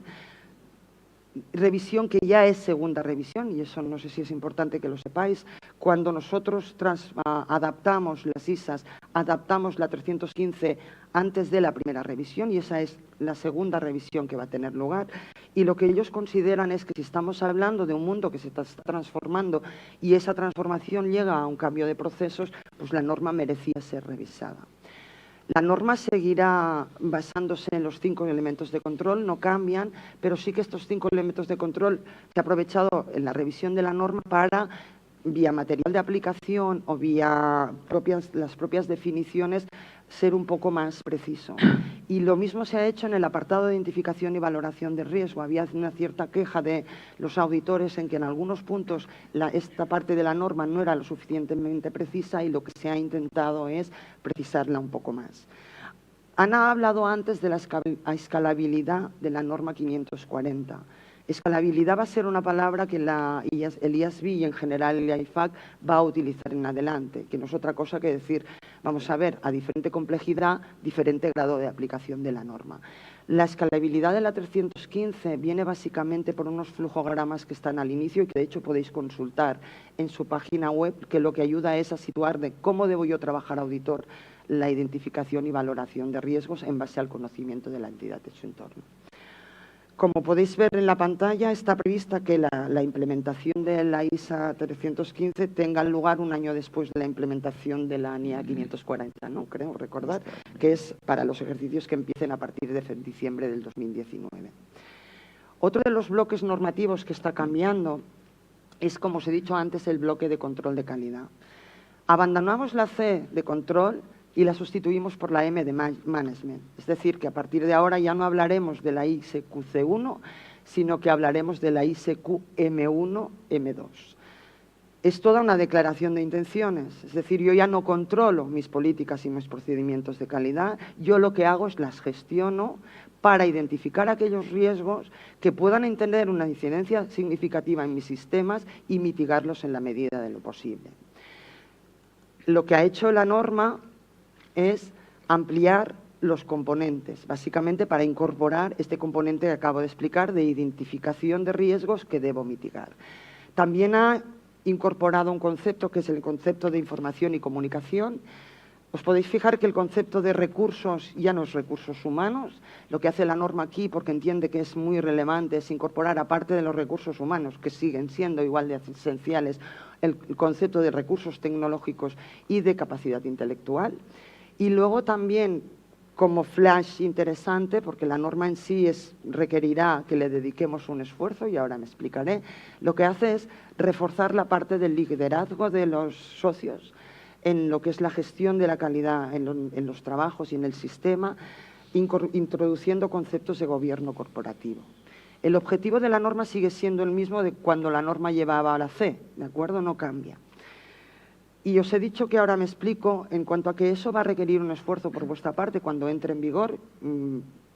que ya es segunda revisión, y eso no sé si es importante que lo sepáis, cuando nosotros adaptamos las ISAs, adaptamos la 315 antes de la primera revisión, y esa es la segunda revisión que va a tener lugar, y lo que ellos consideran es que si estamos hablando de un mundo que se está transformando y esa transformación llega a un cambio de procesos, pues la norma merecía ser revisada. La norma seguirá basándose en los 5 elementos de control, no cambian, pero sí que estos 5 elementos de control se ha aprovechado en la revisión de la norma para, vía material de aplicación o vía las propias definiciones, ser un poco más preciso. Y lo mismo se ha hecho en el apartado de identificación y valoración de riesgo. Había una cierta queja de los auditores en que en algunos puntos esta parte de la norma no era lo suficientemente precisa y lo que se ha intentado es precisarla un poco más. Ana ha hablado antes de la escalabilidad de la norma 540. Escalabilidad va a ser una palabra que el IASB y en general el IFAC va a utilizar en adelante, que no es otra cosa que decir, vamos a ver, a diferente complejidad, diferente grado de aplicación de la norma. La escalabilidad de la 315 viene básicamente por unos flujogramas que están al inicio y que de hecho podéis consultar en su página web, que lo que ayuda es a situar de cómo debo yo trabajar, auditor, la identificación y valoración de riesgos en base al conocimiento de la entidad de su entorno. Como podéis ver en la pantalla, está prevista que la implementación de la ISA 315 tenga lugar un año después de la implementación de la NIA 540, ¿no? Creo recordar, que es para los ejercicios que empiecen a partir de diciembre del 2019. Otro de los bloques normativos que está cambiando es, como os he dicho antes, el bloque de control de calidad. Abandonamos la C de control y la sustituimos por la M de management. Es decir, que a partir de ahora ya no hablaremos de la ISQC1, sino que hablaremos de la ISQM1, M2. Es toda una declaración de intenciones. Es decir, yo ya no controlo mis políticas y mis procedimientos de calidad, yo lo que hago es las gestiono para identificar aquellos riesgos que puedan tener una incidencia significativa en mis sistemas y mitigarlos en la medida de lo posible. Lo que ha hecho la norma es ampliar los componentes, básicamente para incorporar este componente que acabo de explicar de identificación de riesgos que debo mitigar. También ha incorporado un concepto que es el concepto de información y comunicación. Os podéis fijar que el concepto de recursos ya no es recursos humanos. Lo que hace la norma aquí, porque entiende que es muy relevante, es incorporar, aparte de los recursos humanos, que siguen siendo igual de esenciales, el concepto de recursos tecnológicos y de capacidad intelectual. Y luego también, como flash interesante, porque la norma en sí requerirá que le dediquemos un esfuerzo, y ahora me explicaré, lo que hace es reforzar la parte del liderazgo de los socios en lo que es la gestión de la calidad en los trabajos y en el sistema, introduciendo conceptos de gobierno corporativo. El objetivo de la norma sigue siendo el mismo de cuando la norma llevaba a la C, ¿de acuerdo? No cambia. Y os he dicho que ahora me explico en cuanto a que eso va a requerir un esfuerzo por vuestra parte cuando entre en vigor,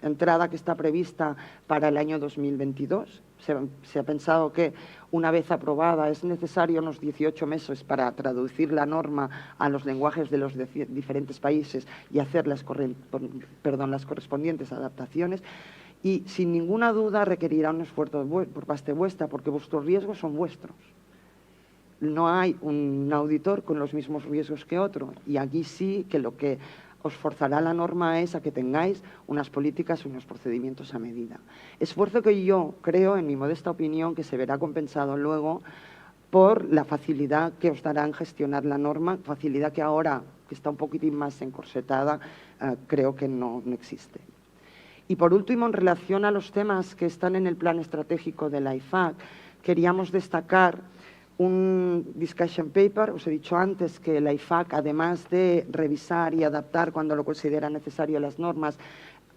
entrada que está prevista para el año 2022. Se ha pensado que una vez aprobada es necesario unos 18 meses para traducir la norma a los lenguajes de los diferentes países y hacer las correspondientes adaptaciones. Y sin ninguna duda requerirá un esfuerzo por parte vuestra, porque vuestros riesgos son vuestros. No hay un auditor con los mismos riesgos que otro. Y aquí sí que lo que os forzará la norma es a que tengáis unas políticas y unos procedimientos a medida. Esfuerzo que yo creo, en mi modesta opinión, que se verá compensado luego por la facilidad que os dará en gestionar la norma, facilidad que ahora, que está un poquitín más encorsetada, creo que no existe. Y por último, en relación a los temas que están en el plan estratégico de la IFAC, queríamos destacar un discussion paper. Os he dicho antes que la IFAC, además de revisar y adaptar cuando lo considera necesario las normas,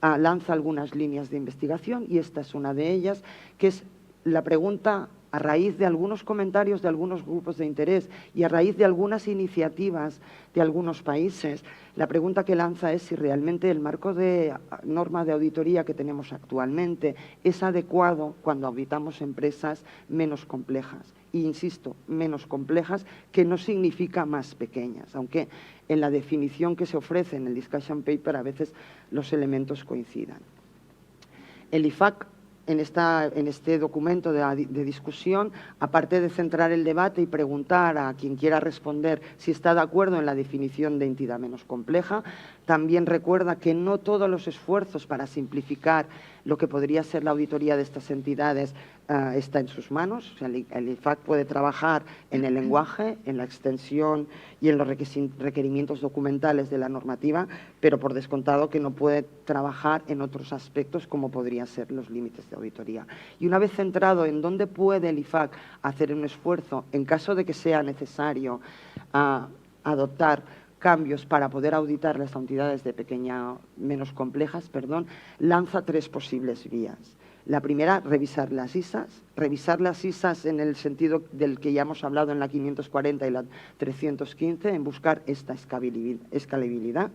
lanza algunas líneas de investigación y esta es una de ellas, que es la pregunta a raíz de algunos comentarios de algunos grupos de interés y a raíz de algunas iniciativas de algunos países. La pregunta que lanza es si realmente el marco de norma de auditoría que tenemos actualmente es adecuado cuando auditamos empresas menos complejas. Y insisto, menos complejas, que no significa más pequeñas, aunque en la definición que se ofrece en el discussion paper a veces los elementos coincidan. El IFAC, en este documento de discusión, aparte de centrar el debate y preguntar a quien quiera responder si está de acuerdo en la definición de entidad menos compleja, también recuerda que no todos los esfuerzos para simplificar lo que podría ser la auditoría de estas entidades está en sus manos. O sea, el IFAC puede trabajar en el lenguaje, en la extensión y en los requerimientos documentales de la normativa, pero por descontado que no puede trabajar en otros aspectos como podrían ser los límites de auditoría. Y una vez centrado en dónde puede el IFAC hacer un esfuerzo, en caso de que sea necesario adoptar cambios para poder auditar las entidades de menos complejas, lanza tres posibles vías. La primera, revisar las ISAs en el sentido del que ya hemos hablado en la 540 y la 315, en buscar esta escalabilidad.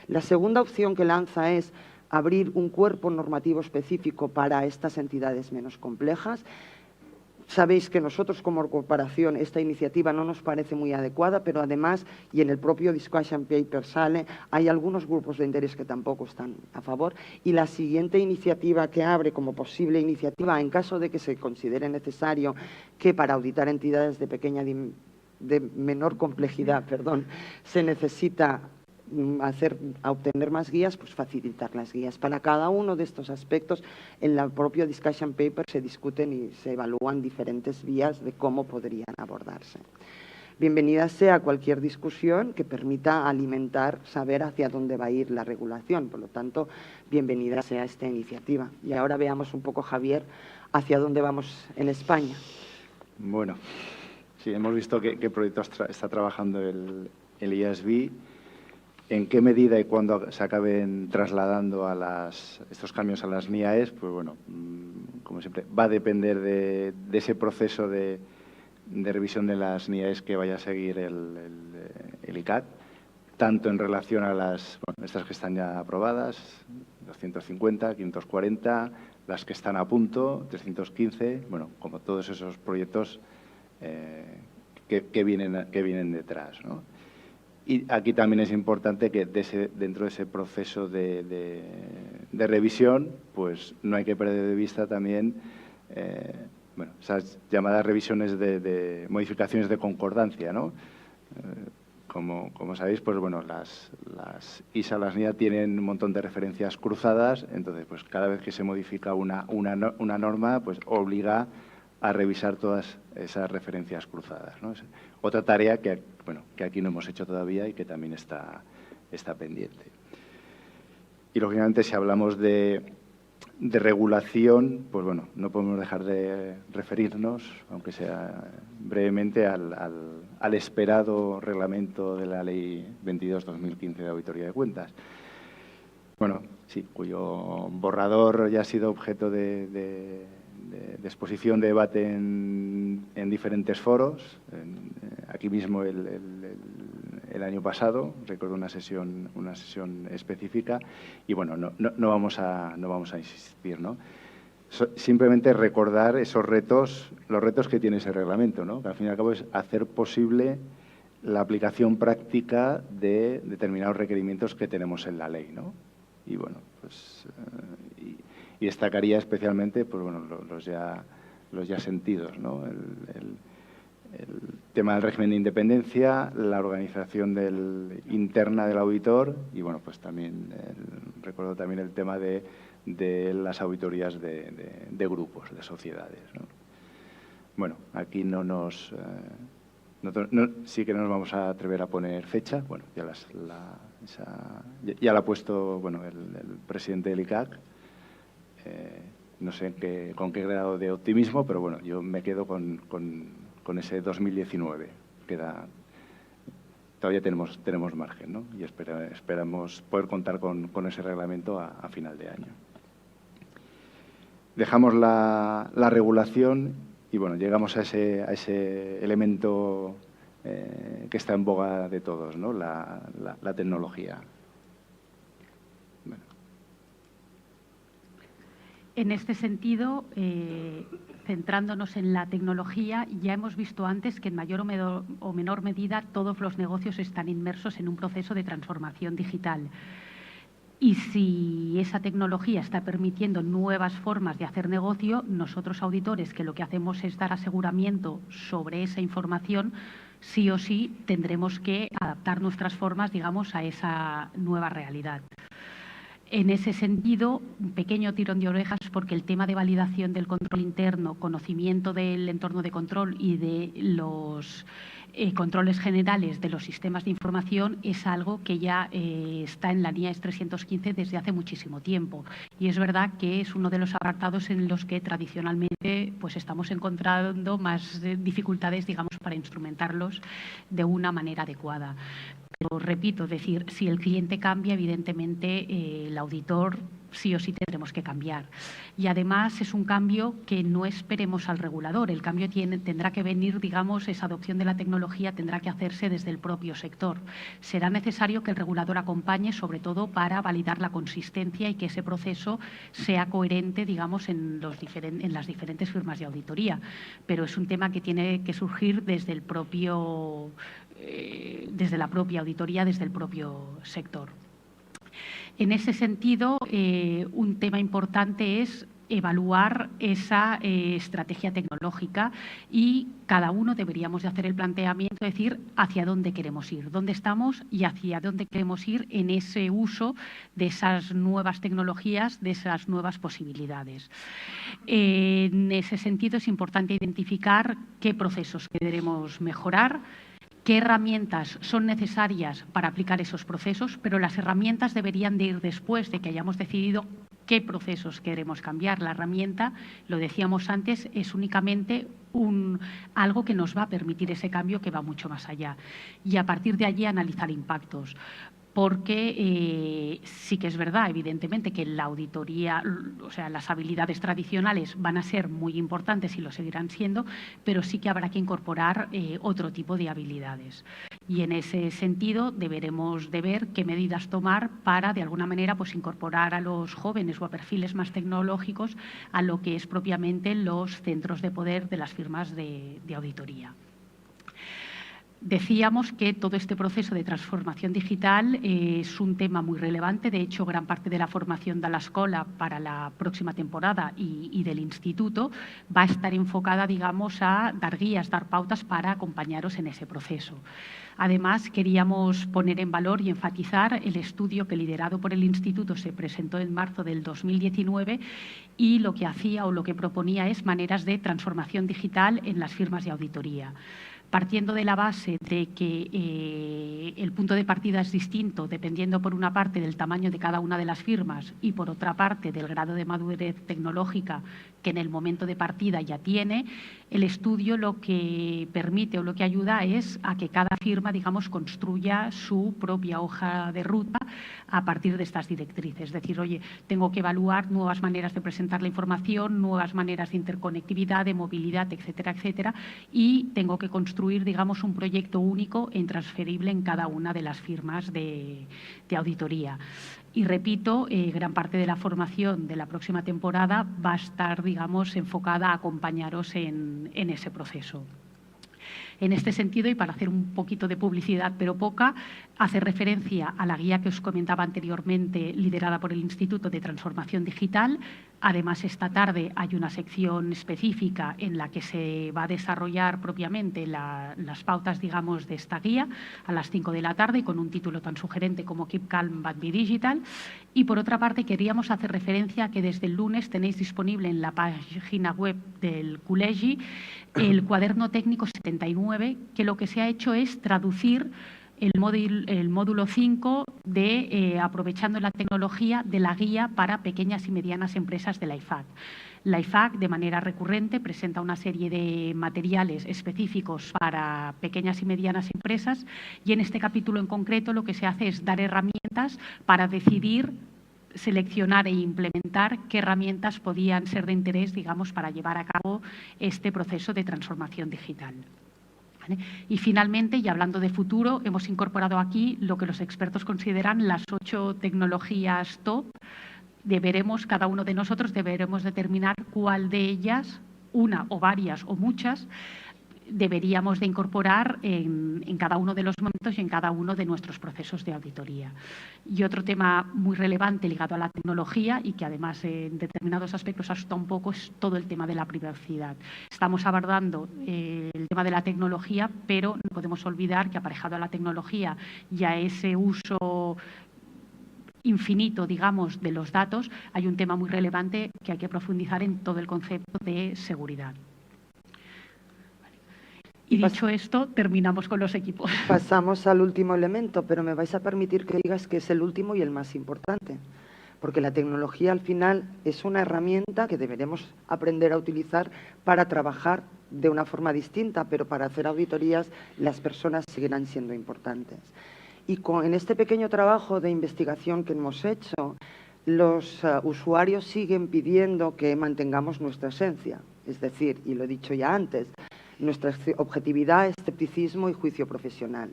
La segunda opción que lanza es abrir un cuerpo normativo específico para estas entidades menos complejas. Sabéis que nosotros como corporación esta iniciativa no nos parece muy adecuada, pero además, y en el propio discussion paper sale, hay algunos grupos de interés que tampoco están a favor. Y la siguiente iniciativa que abre como posible iniciativa, en caso de que se considere necesario que para auditar entidades de menor complejidad, se necesita obtener más guías, pues facilitar las guías. Para cada uno de estos aspectos, en el propio discussion paper se discuten y se evalúan diferentes vías de cómo podrían abordarse. Bienvenida sea cualquier discusión que permita alimentar, saber hacia dónde va a ir la regulación. Por lo tanto, bienvenida sea esta iniciativa. Y ahora veamos un poco, Javier, hacia dónde vamos en España. Bueno, sí, hemos visto qué proyectos está trabajando el IASB. En qué medida y cuándo se acaben trasladando estos cambios a las NIAEs, pues bueno, como siempre, va a depender de ese proceso de revisión de las NIAEs que vaya a seguir el ICAT, tanto en relación a estas que están ya aprobadas, 250, 540, las que están a punto, 315, bueno, como todos esos proyectos que vienen detrás, ¿no? Y aquí también es importante que dentro de ese proceso de revisión, pues no hay que perder de vista también esas llamadas revisiones de modificaciones de concordancia, ¿no? Como sabéis, pues bueno, las ISA, las NIA tienen un montón de referencias cruzadas, entonces pues cada vez que se modifica una norma, pues obliga a revisar todas esas referencias cruzadas, ¿no? Es otra tarea que aquí no hemos hecho todavía y que también está pendiente. Y, lógicamente, si hablamos de regulación, pues bueno, no podemos dejar de referirnos, aunque sea brevemente, al esperado reglamento de la Ley 22/2015 de Auditoría de Cuentas. Bueno, sí, cuyo borrador ya ha sido objeto de exposición, de debate en diferentes foros. Aquí mismo el año pasado, recuerdo una sesión específica, y bueno, no vamos a insistir, ¿no? Simplemente recordar los retos que tiene ese reglamento, ¿no? Que al fin y al cabo es hacer posible la aplicación práctica de determinados requerimientos que tenemos en la ley, ¿no? Y bueno, pues y destacaría especialmente, pues bueno, los ya sentidos, ¿no? El tema del régimen de independencia, la organización interna del auditor y bueno, pues también recuerdo también el tema de las auditorías de grupos, de sociedades, ¿no? Bueno, aquí sí que no nos vamos a atrever a poner fecha. Bueno, ya la ha puesto bueno el presidente del ICAC. No sé con qué grado de optimismo, pero bueno, yo me quedo con ese 2019. Todavía tenemos margen, ¿no? Y esperamos poder contar con ese reglamento a final de año. Dejamos la regulación y bueno, llegamos a ese elemento que está en boga de todos, ¿no? La tecnología. Bueno. En este sentido, centrándonos en la tecnología, ya hemos visto antes que en mayor o menor medida todos los negocios están inmersos en un proceso de transformación digital. Y si esa tecnología está permitiendo nuevas formas de hacer negocio, nosotros auditores, que lo que hacemos es dar aseguramiento sobre esa información, sí o sí tendremos que adaptar nuestras formas, digamos, a esa nueva realidad. En ese sentido, un pequeño tirón de orejas porque el tema de validación del control interno, conocimiento del entorno de control y de los controles generales de los sistemas de información es algo que ya está en la NIAES 315 desde hace muchísimo tiempo. Y es verdad que es uno de los apartados en los que tradicionalmente pues, estamos encontrando más dificultades, digamos, para instrumentarlos de una manera adecuada. Pero repito, decir, si el cliente cambia, evidentemente el auditor sí o sí tendremos que cambiar. Y además es un cambio que no esperemos al regulador. El cambio tendrá que venir, digamos, esa adopción de la tecnología tendrá que hacerse desde el propio sector. Será necesario que el regulador acompañe, sobre todo para validar la consistencia y que ese proceso sea coherente, digamos, en las diferentes firmas de auditoría. Pero es un tema que tiene que surgir desde el propio, desde la propia auditoría, desde el propio sector. En ese sentido, un tema importante es evaluar esa estrategia tecnológica y cada uno deberíamos de hacer el planteamiento, es decir, hacia dónde queremos ir, dónde estamos y hacia dónde queremos ir en ese uso de esas nuevas tecnologías, de esas nuevas posibilidades. En ese sentido, es importante identificar qué procesos queremos mejorar, qué herramientas son necesarias para aplicar esos procesos, pero las herramientas deberían de ir después de que hayamos decidido qué procesos queremos cambiar. La herramienta, lo decíamos antes, es únicamente algo que nos va a permitir ese cambio que va mucho más allá. Y a partir de allí analizar impactos. Porque sí que es verdad, evidentemente, que la auditoría, o sea, las habilidades tradicionales van a ser muy importantes y lo seguirán siendo, pero sí que habrá que incorporar otro tipo de habilidades. Y en ese sentido deberemos de ver qué medidas tomar para, de alguna manera, pues incorporar a los jóvenes o a perfiles más tecnológicos a lo que es propiamente los centros de poder de las firmas de auditoría. Decíamos que todo este proceso de transformación digital es un tema muy relevante. De hecho, gran parte de la formación de la escuela para la próxima temporada y del instituto va a estar enfocada, digamos, a dar guías, dar pautas para acompañaros en ese proceso. Además, queríamos poner en valor y enfatizar el estudio que, liderado por el instituto, se presentó en marzo del 2019 y lo que hacía o lo que proponía es maneras de transformación digital en las firmas de auditoría. Partiendo de la base de que el punto de partida es distinto dependiendo, por una parte, del tamaño de cada una de las firmas y, por otra parte, del grado de madurez tecnológica que en el momento de partida ya tiene, el estudio lo que permite o lo que ayuda es a que cada firma, digamos, construya su propia hoja de ruta a partir de estas directrices. Es decir, oye, tengo que evaluar nuevas maneras de presentar la información, nuevas maneras de interconectividad, de movilidad, etcétera, etcétera, y tengo que construir, digamos, un proyecto único e intransferible en cada una de las firmas de auditoría. Y repito, gran parte de la formación de la próxima temporada va a estar, digamos, enfocada a acompañaros en ese proceso. En este sentido, y para hacer un poquito de publicidad, pero poca, hace referencia a la guía que os comentaba anteriormente, liderada por el Instituto de Transformación Digital. Además, esta tarde hay una sección específica en la que se va a desarrollar propiamente las pautas, digamos, de esta guía a las 5 de la tarde, con un título tan sugerente como Keep Calm But Be Digital. Y, por otra parte, queríamos hacer referencia a que desde el lunes tenéis disponible en la página web del Col·legi el cuaderno técnico 79, que lo que se ha hecho es traducir el módulo 5 de aprovechando la tecnología de la guía para pequeñas y medianas empresas de la IFAC. La IFAC, de manera recurrente, presenta una serie de materiales específicos para pequeñas y medianas empresas y en este capítulo en concreto lo que se hace es dar herramientas para decidir, seleccionar e implementar qué herramientas podían ser de interés, digamos, para llevar a cabo este proceso de transformación digital. ¿Vale? Y finalmente, y hablando de futuro, hemos incorporado aquí lo que los expertos consideran las 8 tecnologías top. Cada uno de nosotros deberemos determinar cuál de ellas, una o varias o muchas, deberíamos de incorporar en cada uno de los momentos y en cada uno de nuestros procesos de auditoría. Y otro tema muy relevante ligado a la tecnología y que además en determinados aspectos asusta un poco es todo el tema de la privacidad. Estamos abordando el tema de la tecnología, pero no podemos olvidar que aparejado a la tecnología y a ese uso infinito, digamos, de los datos, hay un tema muy relevante que hay que profundizar en todo el concepto de seguridad. Y dicho esto, terminamos con los equipos. Pasamos al último elemento, pero me vais a permitir que digas que es el último y el más importante. Porque la tecnología al final es una herramienta que deberemos aprender a utilizar para trabajar de una forma distinta, pero para hacer auditorías las personas seguirán siendo importantes. Y en este pequeño trabajo de investigación que hemos hecho, los usuarios siguen pidiendo que mantengamos nuestra esencia. Es decir, y lo he dicho ya antes, nuestra objetividad, escepticismo y juicio profesional.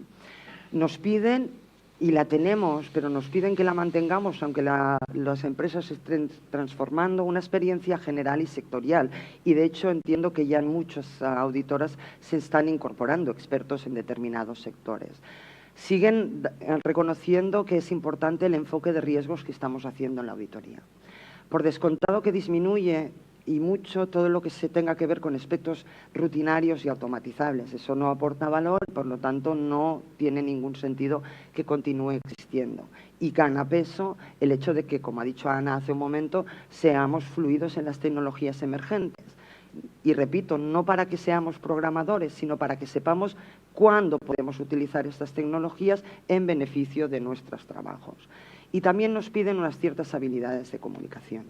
Nos piden, y la tenemos, pero nos piden que la mantengamos, aunque las empresas se estén transformando, una experiencia general y sectorial. Y de hecho entiendo que ya en muchas auditoras se están incorporando expertos en determinados sectores. Siguen reconociendo que es importante el enfoque de riesgos que estamos haciendo en la auditoría. Por descontado que disminuye y mucho todo lo que se tenga que ver con aspectos rutinarios y automatizables. Eso no aporta valor, por lo tanto no tiene ningún sentido que continúe existiendo. Y gana peso el hecho de que, como ha dicho Ana hace un momento, seamos fluidos en las tecnologías emergentes. Y repito, no para que seamos programadores, sino para que sepamos cuándo podemos utilizar estas tecnologías en beneficio de nuestros trabajos. Y también nos piden unas ciertas habilidades de comunicación.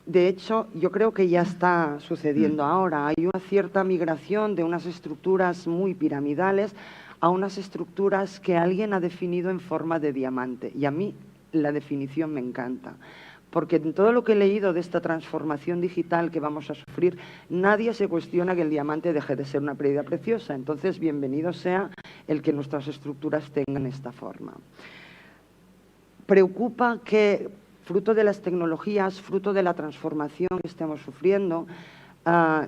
De hecho, yo creo que ya está sucediendo ahora. Hay una cierta migración de unas estructuras muy piramidales a unas estructuras que alguien ha definido en forma de diamante. Y a mí la definición me encanta. Porque en todo lo que he leído de esta transformación digital que vamos a sufrir, nadie se cuestiona que el diamante deje de ser una piedra preciosa. Entonces, bienvenido sea el que nuestras estructuras tengan esta forma. Preocupa que, fruto de las tecnologías, fruto de la transformación que estamos sufriendo,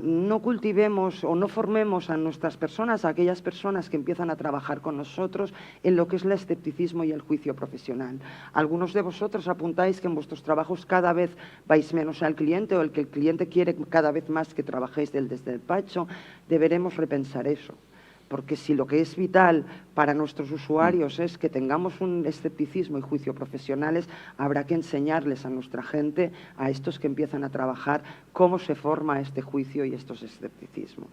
no cultivemos o no formemos a nuestras personas, a aquellas personas que empiezan a trabajar con nosotros, en lo que es el escepticismo y el juicio profesional. Algunos de vosotros apuntáis que en vuestros trabajos cada vez vais menos al cliente, o el que el cliente quiere cada vez más que trabajéis desde el despacho. Deberemos repensar eso. Porque si lo que es vital para nuestros usuarios es que tengamos un escepticismo y juicio profesionales, habrá que enseñarles a nuestra gente, a estos que empiezan a trabajar, cómo se forma este juicio y estos escepticismos.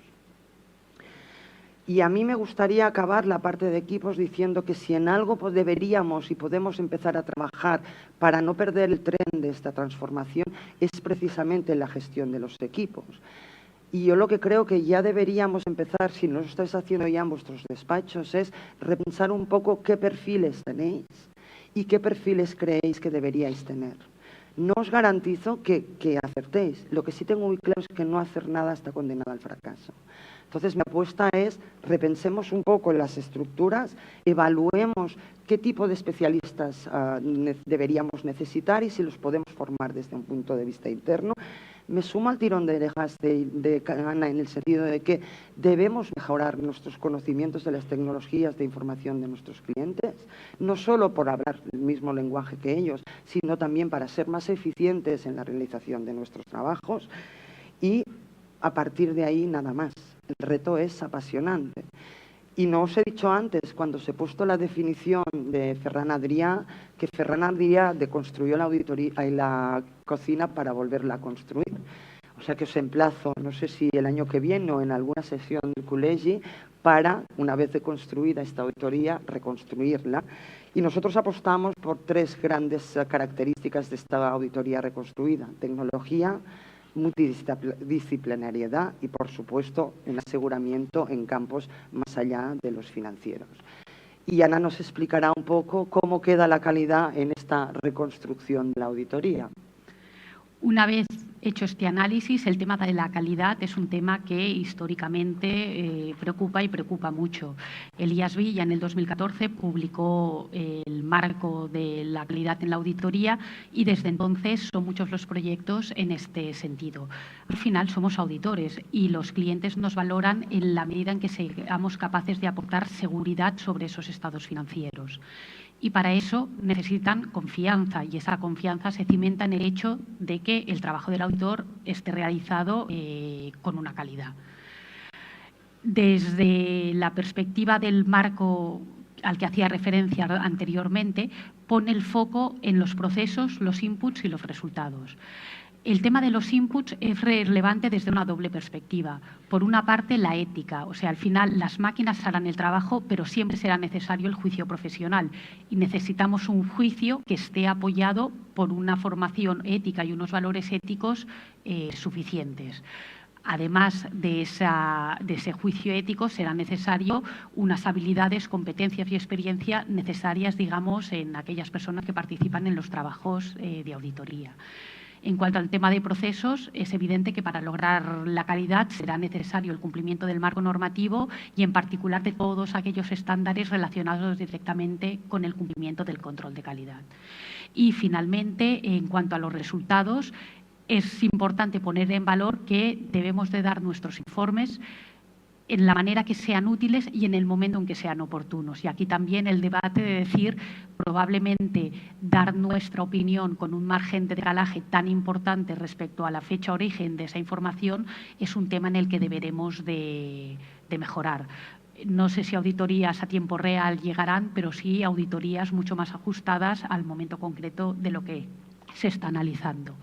Y a mí me gustaría acabar la parte de equipos diciendo que si en algo deberíamos y podemos empezar a trabajar para no perder el tren de esta transformación, es precisamente la gestión de los equipos. Y yo lo que creo que ya deberíamos empezar, si no lo estáis haciendo ya en vuestros despachos, es repensar un poco qué perfiles tenéis y qué perfiles creéis que deberíais tener. No os garantizo que acertéis. Lo que sí tengo muy claro es que no hacer nada está condenado al fracaso. Entonces, mi apuesta es repensemos un poco las estructuras, evaluemos qué tipo de especialistas deberíamos necesitar y si los podemos formar desde un punto de vista interno. Me sumo al tirón de orejas de Ana en el sentido de que debemos mejorar nuestros conocimientos de las tecnologías de información de nuestros clientes, no solo por hablar el mismo lenguaje que ellos, sino también para ser más eficientes en la realización de nuestros trabajos y a partir de ahí nada más. El reto es apasionante. Y no os he dicho antes, cuando se ha puesto la definición de Ferran Adrià, que Ferran Adrià deconstruyó la auditoría y la cocina para volverla a construir. O sea que os emplazo, no sé si el año que viene o en alguna sesión del colegio, para, una vez deconstruida esta auditoría, reconstruirla. Y nosotros apostamos por tres grandes características de esta auditoría reconstruida: tecnología, multidisciplinariedad y, por supuesto, un aseguramiento en campos más allá de los financieros. Y Ana nos explicará un poco cómo queda la calidad en esta reconstrucción de la auditoría. Una vez hecho este análisis, el tema de la calidad es un tema que históricamente preocupa y preocupa mucho. El IASB ya en el 2014 publicó el marco de la calidad en la auditoría y desde entonces son muchos los proyectos en este sentido. Al final somos auditores y los clientes nos valoran en la medida en que seamos capaces de aportar seguridad sobre esos estados financieros. Y para eso necesitan confianza y esa confianza se cimenta en el hecho de que el trabajo del auditor esté realizado con una calidad. Desde la perspectiva del marco al que hacía referencia anteriormente, pone el foco en los procesos, los inputs y los resultados. El tema de los inputs es relevante desde una doble perspectiva. Por una parte, la ética, o sea, al final las máquinas harán el trabajo, pero siempre será necesario el juicio profesional y necesitamos un juicio que esté apoyado por una formación ética y unos valores éticos suficientes. Además de ese juicio ético, será necesario unas habilidades, competencias y experiencia necesarias, digamos, en aquellas personas que participan en los trabajos de auditoría. En cuanto al tema de procesos, es evidente que para lograr la calidad será necesario el cumplimiento del marco normativo y, en particular, de todos aquellos estándares relacionados directamente con el cumplimiento del control de calidad. Y, finalmente, en cuanto a los resultados, es importante poner en valor que debemos de dar nuestros informes en la manera que sean útiles y en el momento en que sean oportunos. Y aquí también el debate de decir, probablemente dar nuestra opinión con un margen de decalaje tan importante respecto a la fecha origen de esa información es un tema en el que deberemos de mejorar. No sé si auditorías a tiempo real llegarán, pero sí auditorías mucho más ajustadas al momento concreto de lo que se está analizando.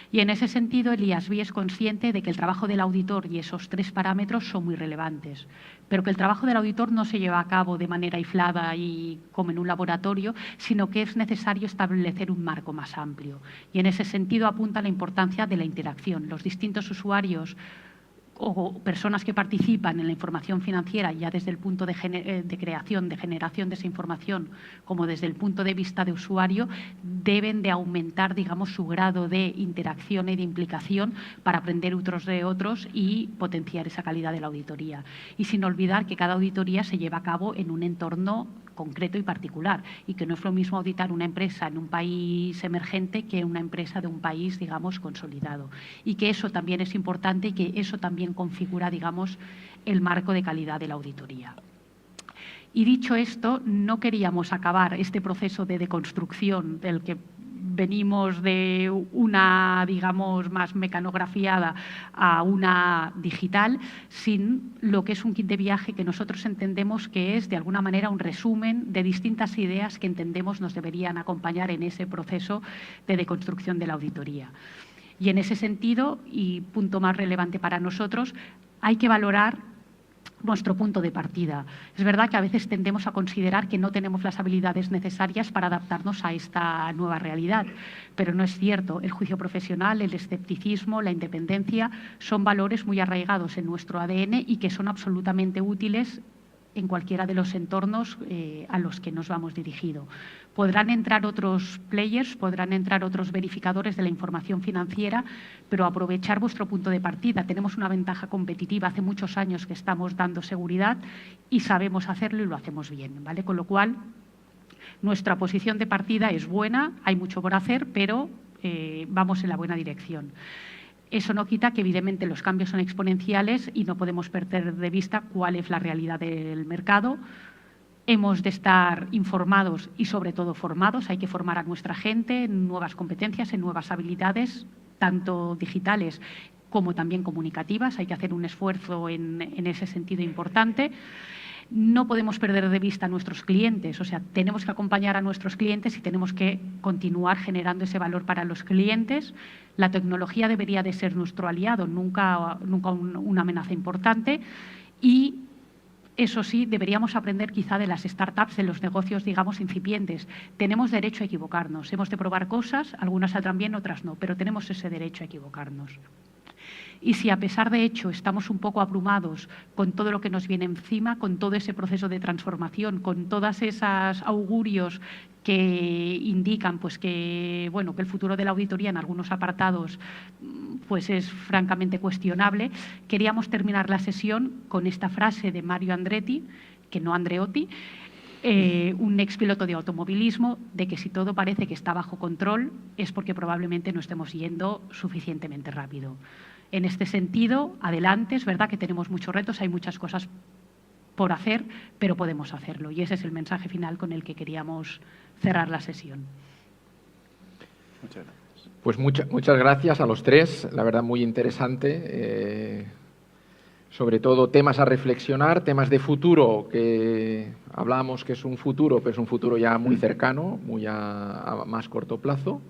Y en ese sentido, el IASB es consciente de que el trabajo del auditor y esos 3 parámetros son muy relevantes, pero que el trabajo del auditor no se lleva a cabo de manera aislada y como en un laboratorio, sino que es necesario establecer un marco más amplio. Y en ese sentido apunta la importancia de la interacción. Los distintos usuarios o personas que participan en la información financiera, ya desde el punto de creación, de generación de esa información, como desde el punto de vista de usuario, deben de aumentar, digamos, su grado de interacción y de implicación para aprender unos de otros y potenciar esa calidad de la auditoría. Y sin olvidar que cada auditoría se lleva a cabo en un entorno concreto y particular, y que no es lo mismo auditar una empresa en un país emergente que una empresa de un país, digamos, consolidado. Y que eso también es importante y que eso también configura, digamos, el marco de calidad de la auditoría. Y dicho esto, no queríamos acabar este proceso de deconstrucción del que venimos de una, digamos, más mecanografiada a una digital, sin lo que es un kit de viaje que nosotros entendemos que es, de alguna manera, un resumen de distintas ideas que entendemos nos deberían acompañar en ese proceso de deconstrucción de la auditoría. Y en ese sentido, y punto más relevante para nosotros, hay que valorar nuestro punto de partida. Es verdad que a veces tendemos a considerar que no tenemos las habilidades necesarias para adaptarnos a esta nueva realidad, pero no es cierto. El juicio profesional, el escepticismo, la independencia son valores muy arraigados en nuestro ADN y que son absolutamente útiles en cualquiera de los entornos a los que nos vamos dirigido. Podrán entrar otros players, podrán entrar otros verificadores de la información financiera, pero aprovechar vuestro punto de partida. Tenemos una ventaja competitiva, hace muchos años que estamos dando seguridad y sabemos hacerlo y lo hacemos bien, ¿vale? Con lo cual, nuestra posición de partida es buena, hay mucho por hacer, pero vamos en la buena dirección. Eso no quita que, evidentemente, los cambios son exponenciales y no podemos perder de vista cuál es la realidad del mercado. Hemos de estar informados y, sobre todo, formados. Hay que formar a nuestra gente en nuevas competencias, en nuevas habilidades, tanto digitales como también comunicativas. Hay que hacer un esfuerzo en ese sentido importante. No podemos perder de vista a nuestros clientes, o sea, tenemos que acompañar a nuestros clientes y tenemos que continuar generando ese valor para los clientes. La tecnología debería de ser nuestro aliado, nunca una amenaza importante, y eso sí, deberíamos aprender quizá de las startups, de los negocios, digamos, incipientes. Tenemos derecho a equivocarnos, hemos de probar cosas, algunas saldrán bien, otras no, pero tenemos ese derecho a equivocarnos. Y si, a pesar de hecho, estamos un poco abrumados con todo lo que nos viene encima, con todo ese proceso de transformación, con todas esas augurios que indican pues que el futuro de la auditoría en algunos apartados pues es francamente cuestionable, queríamos terminar la sesión con esta frase de Mario Andretti, que no Andreotti, un expiloto de automovilismo, de que si todo parece que está bajo control es porque probablemente no estemos yendo suficientemente rápido. En este sentido, adelante, es verdad que tenemos muchos retos, hay muchas cosas por hacer, pero podemos hacerlo. Y ese es el mensaje final con el que queríamos cerrar la sesión. Muchas gracias. Pues muchas gracias a los tres, la verdad muy interesante. Sobre todo temas a reflexionar, temas de futuro, que hablamos que es un futuro, pero es un futuro ya muy cercano, muy a más corto plazo.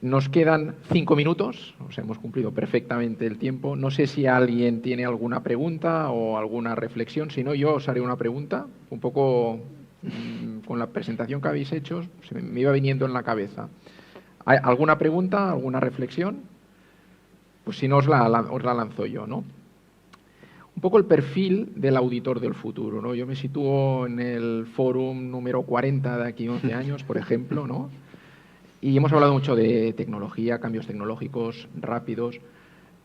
Nos quedan 5 minutos, hemos cumplido perfectamente el tiempo. No sé si alguien tiene alguna pregunta o alguna reflexión. Si no, yo os haré una pregunta, un poco con la presentación que habéis hecho, me iba viniendo en la cabeza. ¿Hay alguna pregunta, alguna reflexión? pues si no os la lanzo yo, ¿no? Un poco el perfil del auditor del futuro, ¿no? Yo me sitúo en el fórum número 40 de aquí a 11 años, por ejemplo, ¿no? Y hemos hablado mucho de tecnología, cambios tecnológicos rápidos.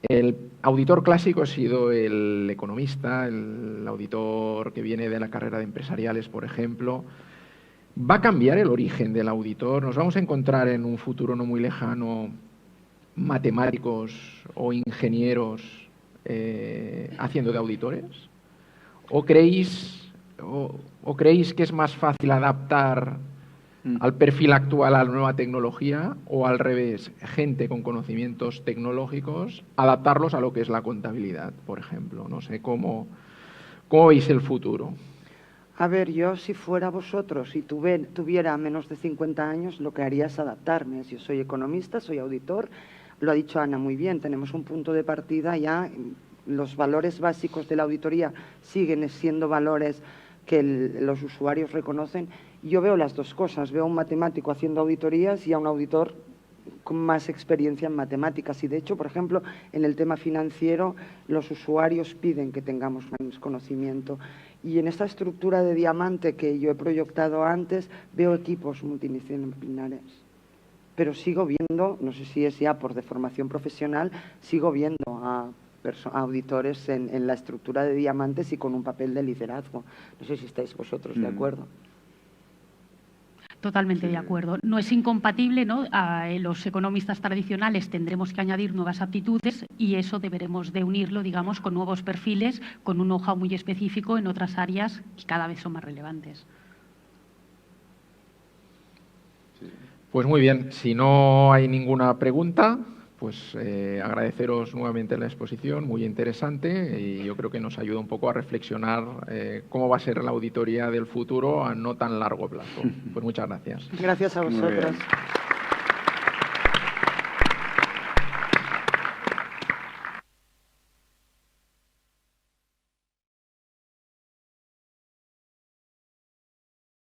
El auditor clásico ha sido el economista, el auditor que viene de la carrera de empresariales, por ejemplo. ¿Va a cambiar el origen del auditor? ¿Nos vamos a encontrar en un futuro no muy lejano matemáticos o ingenieros haciendo de auditores? ¿O creéis que es más fácil adaptar al perfil actual a la nueva tecnología, o al revés, gente con conocimientos tecnológicos, adaptarlos a lo que es la contabilidad, por ejemplo? No sé, ¿cómo veis el futuro? A ver, yo si fuera vosotros y tuviera menos de 50 años, lo que haría es adaptarme. Yo soy economista, soy auditor, lo ha dicho Ana muy bien, tenemos un punto de partida ya, los valores básicos de la auditoría siguen siendo valores que los usuarios reconocen. Yo veo las dos cosas, veo a un matemático haciendo auditorías y a un auditor con más experiencia en matemáticas. Y de hecho, por ejemplo, en el tema financiero, los usuarios piden que tengamos más conocimiento. Y en esta estructura de diamante que yo he proyectado antes, veo equipos multidisciplinares. Pero sigo viendo, no sé si es ya por deformación profesional, sigo viendo a auditores en la estructura de diamantes y con un papel de liderazgo. No sé si estáis vosotros de acuerdo. Totalmente de acuerdo. No es incompatible, ¿no? Los economistas tradicionales tendremos que añadir nuevas aptitudes y eso deberemos de unirlo, digamos, con nuevos perfiles, con un know-how muy específico en otras áreas que cada vez son más relevantes. Pues muy bien, si no hay ninguna pregunta, pues agradeceros nuevamente la exposición, muy interesante, y yo creo que nos ayuda un poco a reflexionar cómo va a ser la auditoría del futuro a no tan largo plazo. Pues muchas gracias. Gracias a vosotros.